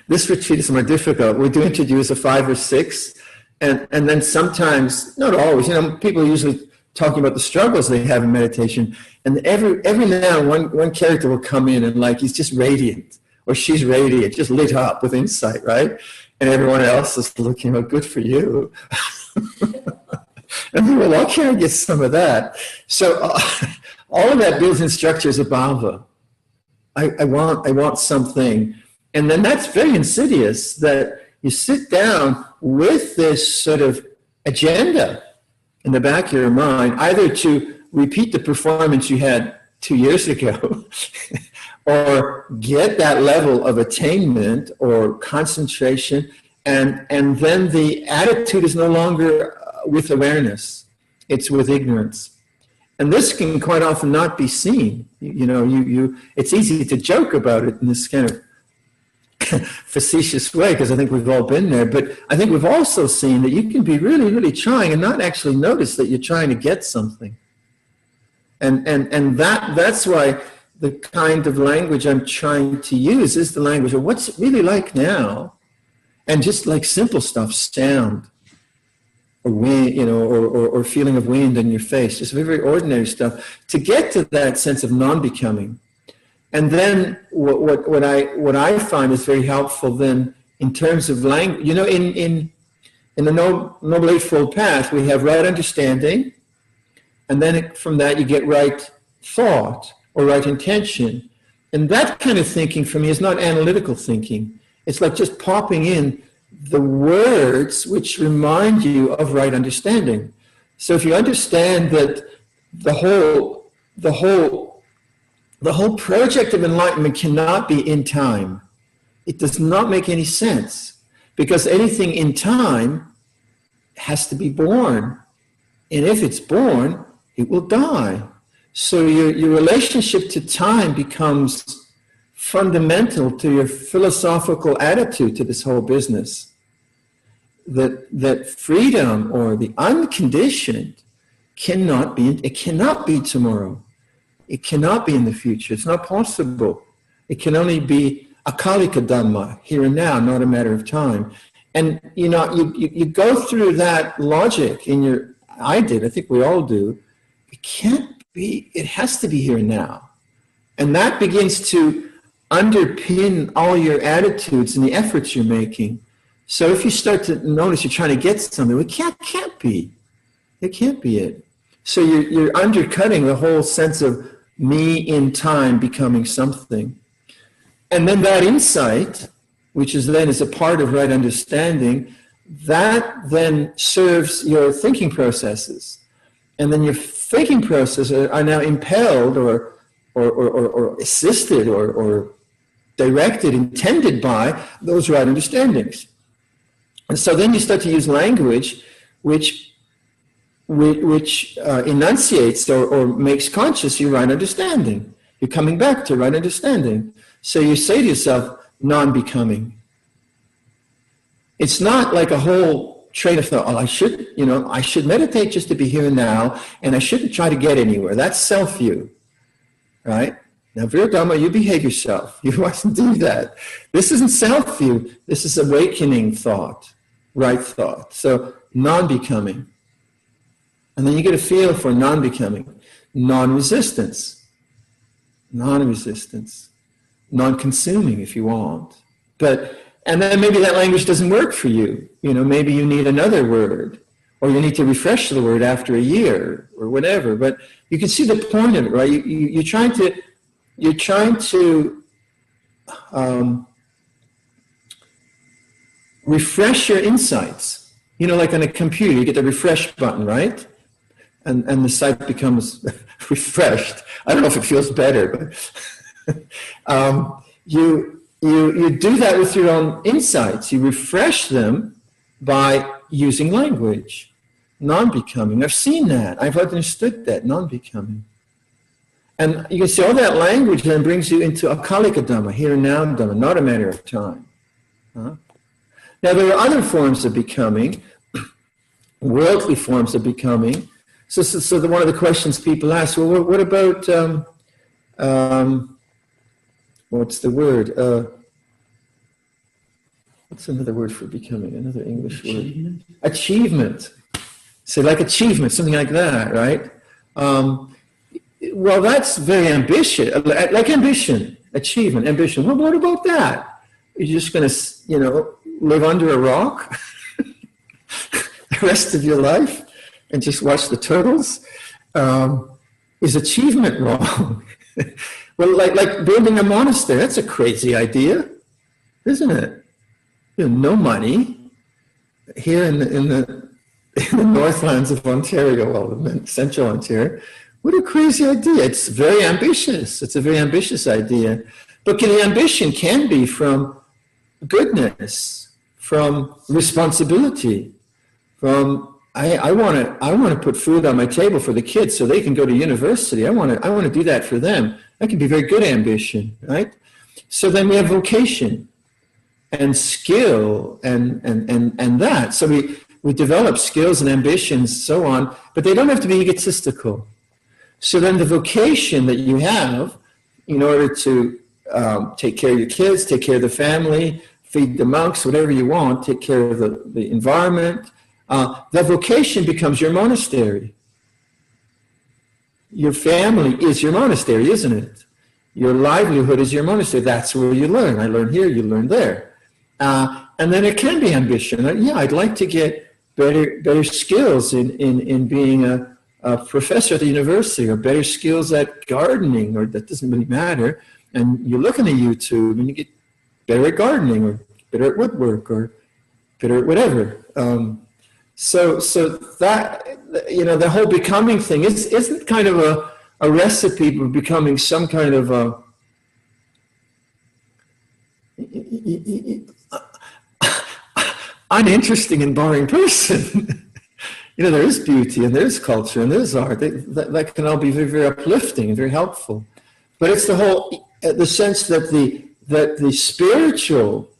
A: This retreat is more difficult. We do interviews of 5 or 6, and then sometimes, not always, people are usually talking about the struggles they have in meditation, and every now and then one character will come in and he's just radiant, or she's radiant, just lit up with insight, right? And everyone else is looking, oh, good for you. And then, well, okay, I get some of that. So all of that builds in structures of bhava. I want something. And then that's very insidious, that you sit down with this sort of agenda in the back of your mind, either to repeat the performance you had 2 years ago, or get that level of attainment or concentration, and then the attitude is no longer with awareness, it's with ignorance. And this can quite often not be seen. It's easy to joke about it in this kind of facetious way, because I think we've all been there, but I think we've also seen that you can be really, really trying and not actually notice that you're trying to get something. And that's why the kind of language I'm trying to use is the language of what's it really like now, and just like simple stuff, sound, or wind, or feeling of wind in your face, just very, very ordinary stuff, to get to that sense of non-becoming. And then what I find is very helpful then in terms of language, in the Noble Eightfold Path, we have right understanding, and then from that you get right thought, or right intention. And that kind of thinking for me is not analytical thinking. It's like just popping in the words which remind you of right understanding. So if you understand that the whole project of enlightenment cannot be in time, it does not make any sense, because anything in time has to be born. And if it's born, it will die. So your relationship to time becomes fundamental to your philosophical attitude to this whole business. That freedom, or the unconditioned, cannot be tomorrow. It cannot be in the future. It's not possible. It can only be akalika Dhamma, here and now, not a matter of time. And you go through that logic I think we all do. It can't be, it has to be here and now. And that begins to underpin all your attitudes and the efforts you're making. So if you start to notice you're trying to get something, it can't be. It can't be it. So you're undercutting the whole sense of me in time becoming something. And then that insight, which is a part of right understanding, that then serves your thinking processes. And then your thinking processes are now impelled or assisted or directed, intended by those right understandings. And so then you start to use language which enunciates or makes conscious your right understanding. You're coming back to right understanding. So you say to yourself, non-becoming. It's not like a whole train of thought, oh, I should meditate just to be here and now, and I shouldn't try to get anywhere. That's self-view, right? Now, Viradhammo, you behave yourself. You mustn't do that. This isn't self-view. This is awakening thought, right thought. So, non-becoming. And then you get a feel for non-becoming. Non-resistance. Non-resistance. Non-consuming, if you want. And then maybe that language doesn't work for you. Maybe you need another word, or you need to refresh the word after a year, or whatever. But you can see the point of it, right? You're trying to refresh your insights. Like on a computer, you get the refresh button, right? And the site becomes refreshed. I don't know if it feels better, but you do that with your own insights. You refresh them by using language. Non-becoming. I've seen that. I've understood that. Non-becoming. And you can see all that language then brings you into akalika Dhamma, here and now Dhamma, not a matter of time. Now there are other forms of becoming, worldly forms of becoming. So one of the questions people ask, well, what about, what's the word? What's another word for becoming? Another English word? Achievement. So like achievement, something like that, right? Well, that's very ambitious. Like ambition, achievement, ambition. Well, what about that? You're just going to, live under a rock the rest of your life and just watch the turtles? Is achievement wrong? Well, like building a monastery, that's a crazy idea, isn't it? No money. Here in the Northlands of Ontario, well, central Ontario, what a crazy idea. It's very ambitious. It's a very ambitious idea. But the ambition can be from goodness, from responsibility, from I want to put food on my table for the kids so they can go to university. I want to do that for them. That can be very good ambition, right? So then we have vocation and skill and that. So we develop skills and ambitions, so on, but they don't have to be egotistical. So then the vocation that you have in order to take care of your kids, take care of the family, feed the monks, whatever you want, take care of the environment, that vocation becomes your monastery. Your family is your monastery, isn't it? Your livelihood is your monastery. That's where you learn. I learn here, you learn there. And then it can be ambition. Yeah, I'd like to get better skills in being a professor at the university, or better skills at gardening, or that doesn't really matter. And you look on the YouTube and you get better at gardening, or better at woodwork, or better at whatever. So that, the whole becoming thing isn't kind of a recipe for becoming some kind of a uninteresting and boring person. There is beauty and there's culture and there's art. That can all be very, very uplifting and very helpful. But it's the sense that the spiritual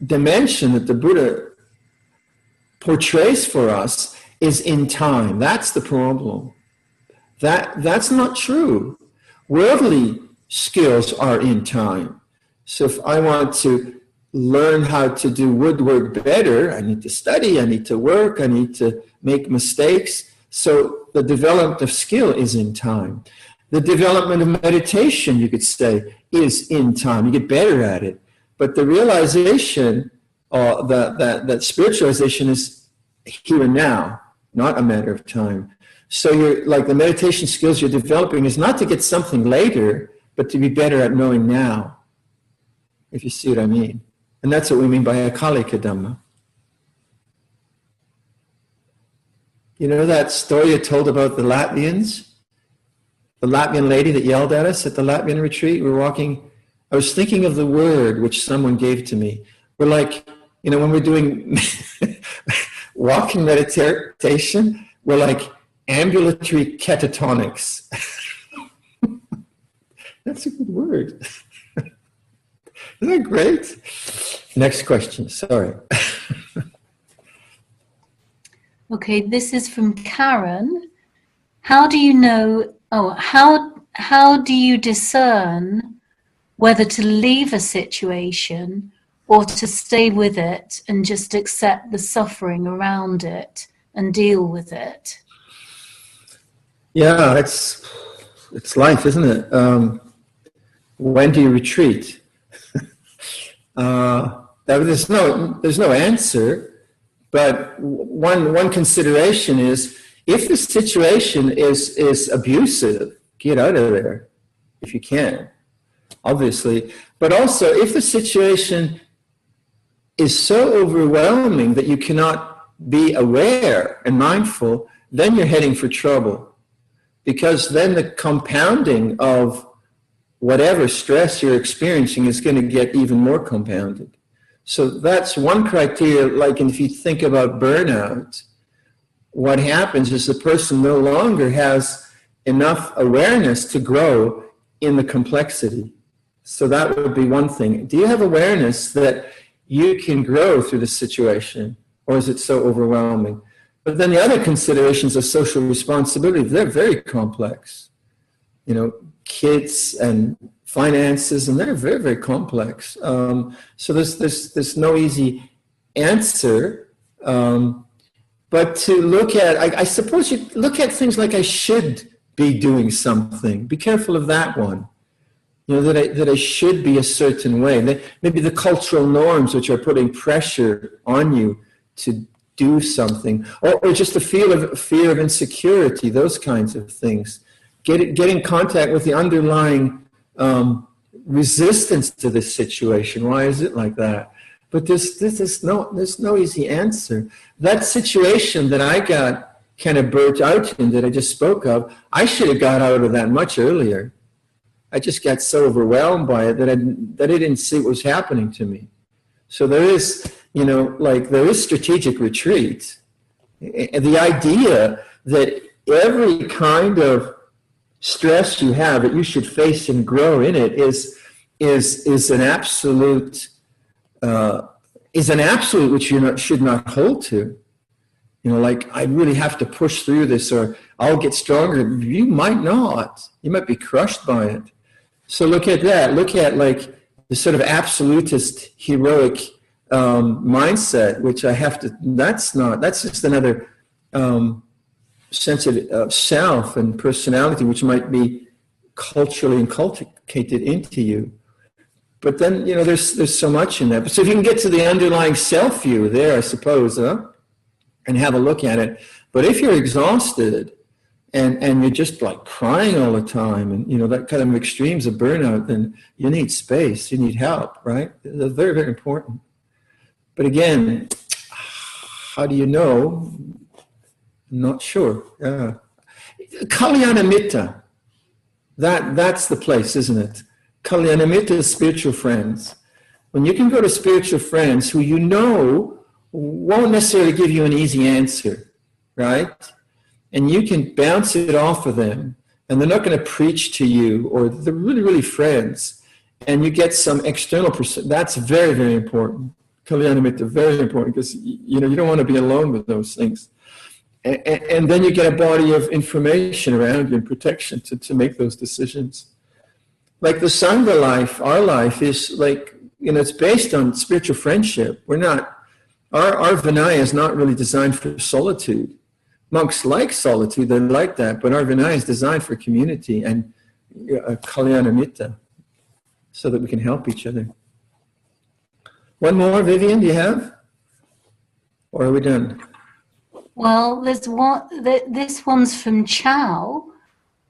A: dimension that the Buddha portrays for us is in time. That's the problem. That's not true. Worldly skills are in time. So if I want to learn how to do woodwork better, I need to study, I need to work, I need to make mistakes. So the development of skill is in time. The development of meditation, you could say, is in time. You get better at it. But the realization, that spiritualization is here and now, not a matter of time. So you're like the meditation skills you're developing is not to get something later, but to be better at knowing now, if you see what I mean. And that's what we mean by akalika Dhamma. You know that story I told about the Latvians? The Latvian lady that yelled at us at the Latvian retreat? We're walking, I was thinking of the word which someone gave to me. We're like, when we're doing walking meditation were like ambulatory catatonics. That's a good word. Isn't that great? Next question, sorry.
C: Okay, this is from Karen. How do you know, how do you discern whether to leave a situation or to stay with it and just accept the suffering around it and deal with it?
A: Yeah, it's life, isn't it? When do you retreat? There's no answer. But one consideration is, if the situation is abusive, get out of there if you can, obviously. But also, if the situation is so overwhelming that you cannot be aware and mindful, then you're heading for trouble. Because then the compounding of whatever stress you're experiencing is going to get even more compounded. So that's one criteria. Like if you think about burnout, what happens is the person no longer has enough awareness to grow in the complexity. So that would be one thing. Do you have awareness that you can grow through the situation, or is it so overwhelming? But then the other considerations of social responsibility, they're very complex. You know, kids and finances, and they're very, very complex. So there's no easy answer. But to look at, I suppose you look at things like I should be doing something. Be careful of that one. You know, that I should be a certain way. That maybe the cultural norms which are putting pressure on you to do something, or just a fear of insecurity, those kinds of things. Get in contact with the underlying resistance to this situation. Why is it like that? But there's no easy answer. That situation that I got kind of burnt out in, that I just spoke of, I should have got out of that much earlier. I just got so overwhelmed by it that I didn't see what was happening to me. So there is, you know, like there is strategic retreat. The idea that every kind of stress you have, that you should face and grow in it, is an absolute which you should not hold to. You know, like, I really have to push through this, or I'll get stronger. You might not. You might be crushed by it. So look at that. Look at like the sort of absolutist heroic mindset, which I have to. That's just another sense of self and personality, which might be culturally inculcated into you. But then, you know, there's so much in that. So if you can get to the underlying self view there, I suppose, and have a look at it. But if you're exhausted and you're just like crying all the time, and, you know, that kind of extremes of burnout, then you need space, you need help, right? That's very, very important. But again, how do you know? Not sure. Kalyanamitta. That's the place, isn't it? Kalyanamitta is spiritual friends. When you can go to spiritual friends who you know won't necessarily give you an easy answer, right? And you can bounce it off of them, and they're not going to preach to you, or they're really, really friends, and you get some external person. That's very, very important. Kalyanamitta, very important, because you know you don't want to be alone with those things. And then you get a body of information around you and protection to make those decisions. Like the Sangha life, our life is like, you know, it's based on spiritual friendship. We're not, our Vinaya is not really designed for solitude. Monks like solitude, they like that, but our Vinaya is designed for community and Kalyanamitta, so that we can help each other. One more, Vivian, do you have? Or are we done?
C: Well, there's one. This one's from Chow.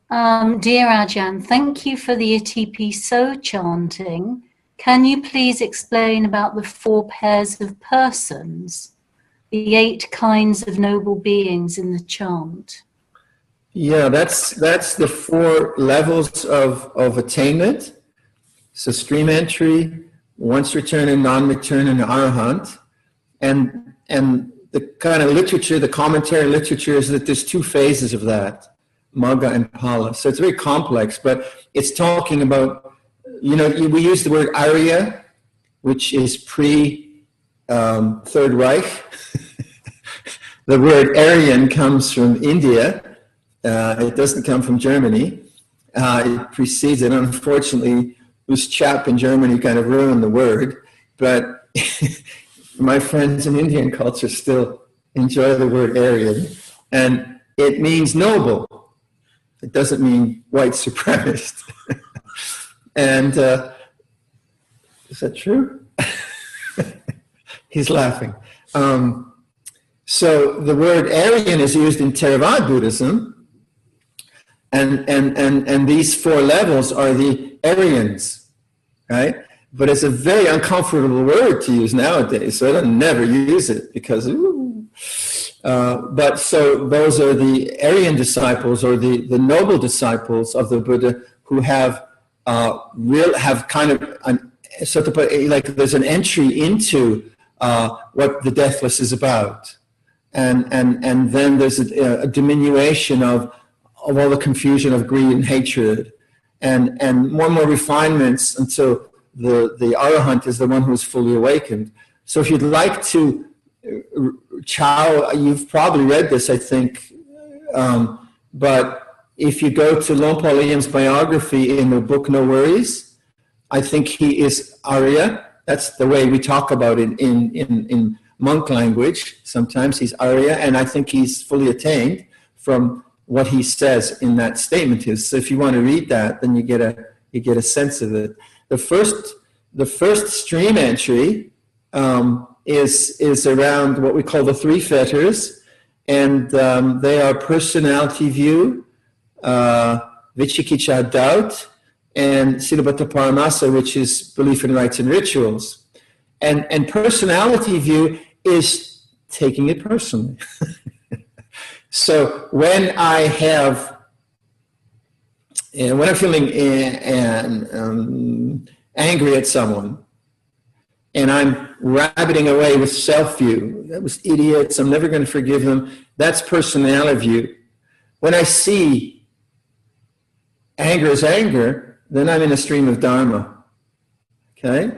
C: Dear Ajahn, thank you for the Iti So chanting. Can you please explain about the 4 pairs of persons, the 8 kinds of noble beings in the chant?
A: Yeah, that's the 4 levels of attainment. So stream entry, once returning, non-returning, arahant, and the kind of literature, the commentary literature, is that there's two phases of that, Magga and Pala. So it's very complex, but it's talking about, we use the word Arya, which is pre-Third Reich. The word Aryan comes from India. It doesn't come from Germany. It precedes it. Unfortunately, this chap in Germany kind of ruined the word, but my friends in Indian culture still enjoy the word Aryan, and it means noble. It doesn't mean white supremacist. And is that true? He's laughing. So the word Aryan is used in Theravada Buddhism, and these four levels are the Aryans, right? But it's a very uncomfortable word to use nowadays, so I don't never use it because, but so those are the Aryan disciples, or the noble disciples of the Buddha, who have kind of like there's an entry into what the deathless is about, and then there's a diminution of all the confusion of greed and hatred, and more and more refinements until the Arahant is the one who is fully awakened. So if you'd like to you've probably read this, I think, but if you go to Lompa Liam's biography in the book No Worries, I think he is Arya. That's the way we talk about it in monk language. Sometimes he's Arya, and I think he's fully attained from what he says in that statement. So if you want to read that, then you get a sense of it. The first stream entry is around what we call the three fetters, and they are personality view, Vicikicca, doubt, and Siddhabhata Paramasa, which is belief in rites and rituals. And personality view is taking it personally. So when I'm feeling angry at someone, and I'm rabbiting away with self-view, that was idiots, I'm never going to forgive them, that's personality view. When I see anger as anger, then I'm in a stream of Dharma. Okay?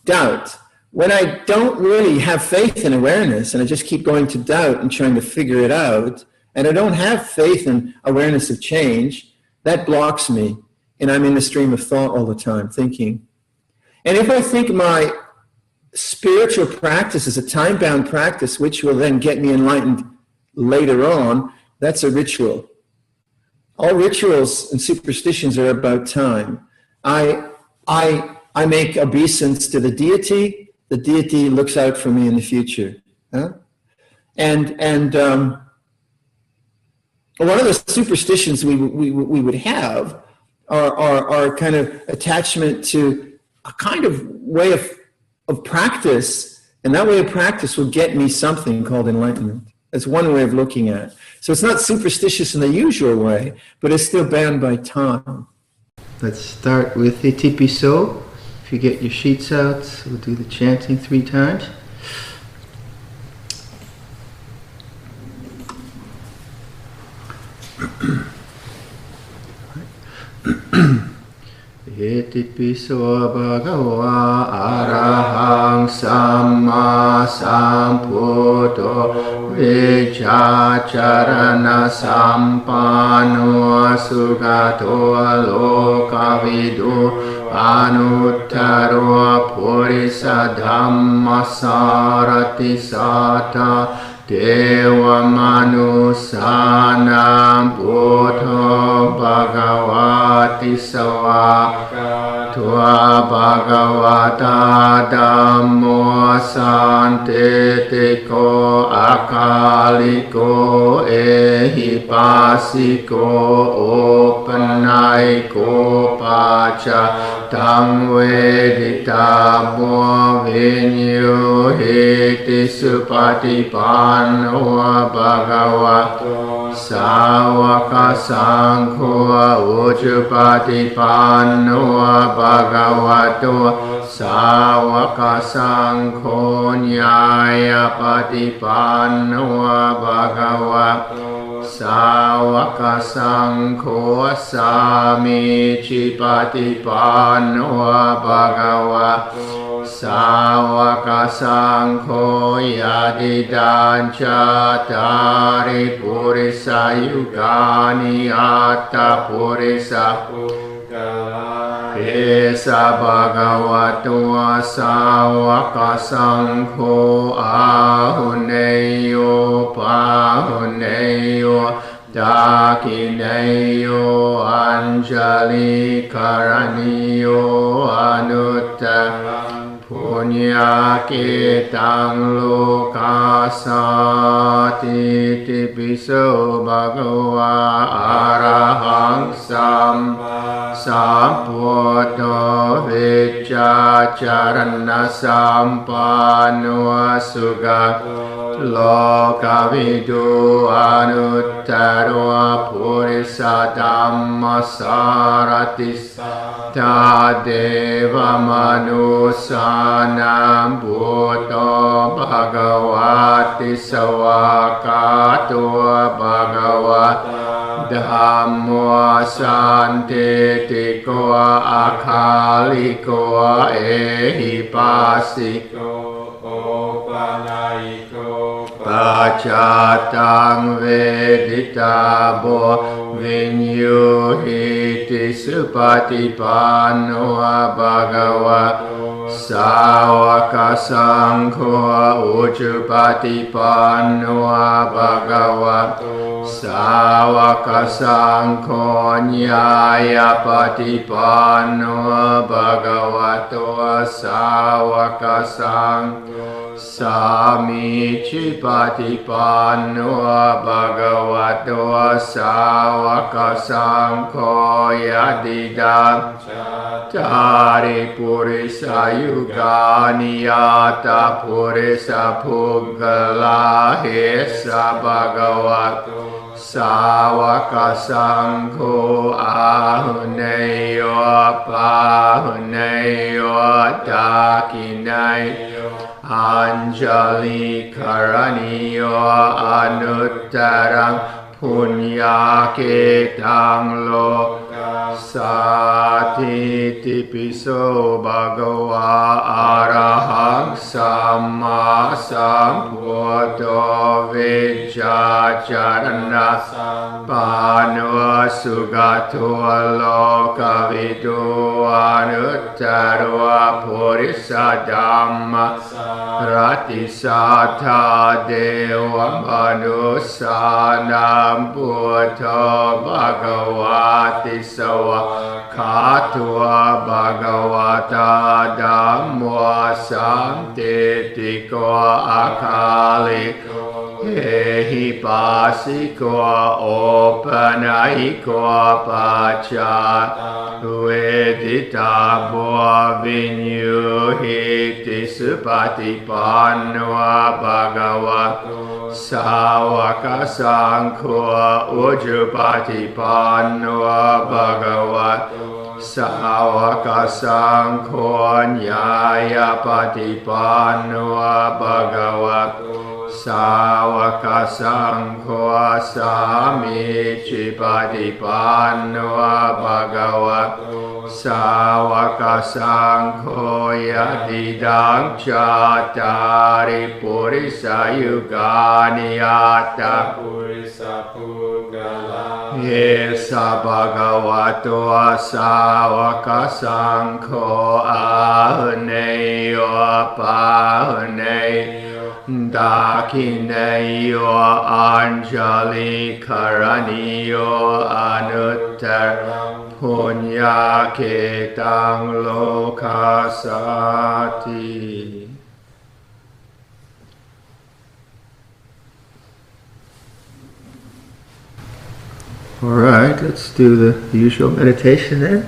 A: Doubt. When I don't really have faith in awareness, and I just keep going to doubt and trying to figure it out, and I don't have faith in awareness of change, that blocks me, and I'm in the stream of thought all the time, thinking. And if I think my spiritual practice is a time-bound practice, which will then get me enlightened later on, that's a ritual. All rituals and superstitions are about time. I make obeisance to the deity looks out for me in the future. Huh? And one of the superstitions we would have are kind of attachment to a kind of way of practice, and that way of practice will get me something called enlightenment. That's one way of looking at it. So it's not superstitious in the usual way, but it's still bound by time. Let's start with Itipiso. If you get your sheets out, we'll do the chanting 3 times. Itipiso bhagava arahang samma sambuddho vichacharana sampano sugato lokavidu anuttaro purisa dhamma sarati sata Deva manusanam buddho bhagavati sava tua bhagavata dhammo santitiko akaliko ehipasiko opanayiko pacha tam veditamo vinyo heti supatipano bhagavato
D: สาวกสังโฆอุจุปาทิปันโนภะคะวะโตสาวกสังโฆญาณปฏิปันโนภะคะวะโตสาวกสังโฆสามีจิปฏิปันโนภะคะวะโตสาวกสังโฆยะติตาจัตตาริปุริสายุกานิอัตตปุริสปุกลาเอสะภะคะวะโตสาวกสังโฆอาหุเนโยปาหุเนโยตาคิเนโยอัญชลิกรณิโยอนุตตรังปุญญาเกตังโลกาสาติติปิโสภะคะวะอะระหังสัมมาสัมพุทโธวิชชาจารณะสัมปันโนสุขโตโลกวิทูอนุตตรปุริสธัมมัสสารติสัทธาเทวมนุสสานังพุทโธภควาติสวากาโตภควตาธัมโมสันติติโกอาคาลิโกเอหิปัสสิโกโอปานายิโกปัจจตังเวดิตาโบวิญญูหิติสุปฏิปันโนภะคะวะโตสาวกสังโฆอุจุปฏิปันโนภะคะวะโตสาวกสังโฆญาณปฏิปันโนภะคะวะโตสาวกสังโฆสามีจิปฏิปันโนภะคะวะโตสาวกสังโฆยะติตังจัตตาริปุริสายุกานิอัตตปุริสปุกขลาเหสะภะคะวะโตสาวกสังโฆอาหุเนโยปาหุเนโยตาคิเนโยอัญชลิกรณิโยอนุตตรังปุญญาเกตังโลกาสาธิติปิโสภะคะวะอะระหังสัมมาสัมพุทโธวิชชาจารณะสัมปันโนสุขโตโลกวิทูอนุตตรปุริสธัมมัสสารติสัทธาเทวมนุสสานังพุทโธภควาติสวะขาตัวภควตาธัมโมสันติติโกอาคาลิโกเอหิปัสสิโกโอปนัยโกปัจจตังเวทิตาโบวิญญูหิติสุปฏิปันโนภะคะวะโตสาวกสังโฆอุจุปฏิปันโนภะคะวะโตสาวกสังโฆญาณปฏิปันโนภะคะวะโตสาวกสังโฆสามีจิปฏิปันโนภะคะวะโตสาวกสังโฆยะติตังจัตตาริปุริสายุกานิอัตตปุริสปุกลาเยสะภะคะวะโตสาวกสังโฆอาหุเนโยปาหุเนโยตาคิเนโยอัญชลิกรณิโยอนุตตรังปุญญาเกตังโลกาสาติ All right, let's do the usual meditation then.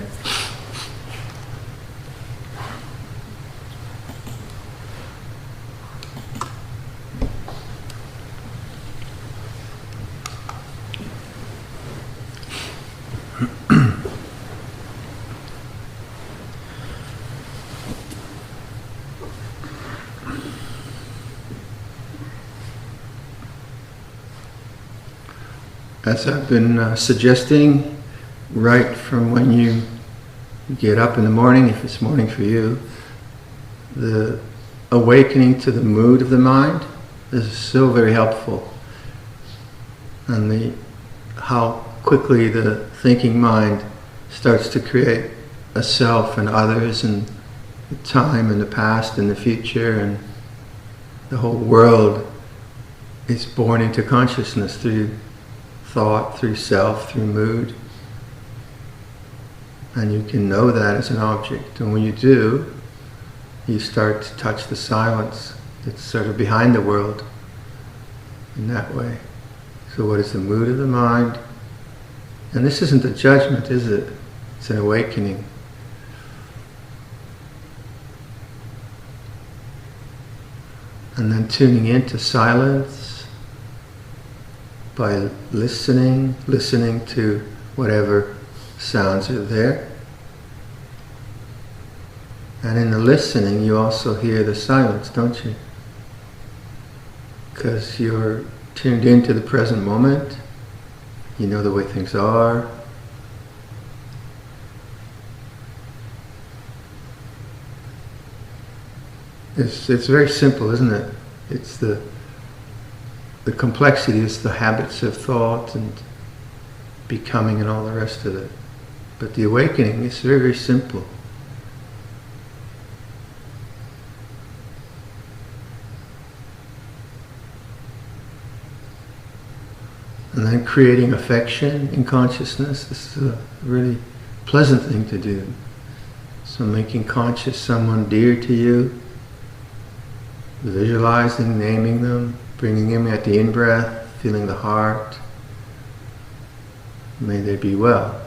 A: as I've been suggesting, right from when you get up in the morning, if it's morning for you, the awakening to the mood of the mind is so very helpful. And how quickly the thinking mind starts to create a self and others and the time and the past and the future, and the whole world is born into consciousness through thought, through self, through mood. And you can know that as an object. And when you do, you start to touch the silence that's sort of behind the world in that way. So what is the mood of the mind? And this isn't a judgment, is it? It's an awakening. And then tuning into silence by listening to whatever sounds are there. And in the listening, you also hear the silence, don't you? Because you're tuned into the present moment. You know the way things are. It's very simple, isn't it? It's the complexity is the habits of thought and becoming and all the rest of it. But the awakening is very, very simple. And then creating affection in consciousness, this is a really pleasant thing to do. So making conscious someone dear to you, visualizing, naming them, bringing them at the in-breath, feeling the heart. May they be well.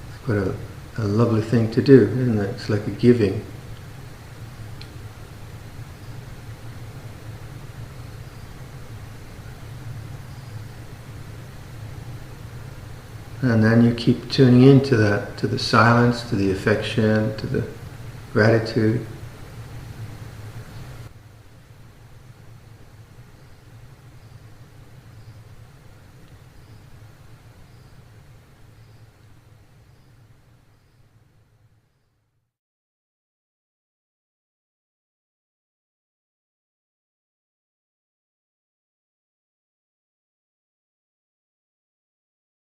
A: It's quite a lovely thing to do, isn't it? It's like a giving. And then you keep tuning into that, to the silence, to the affection, to the gratitude.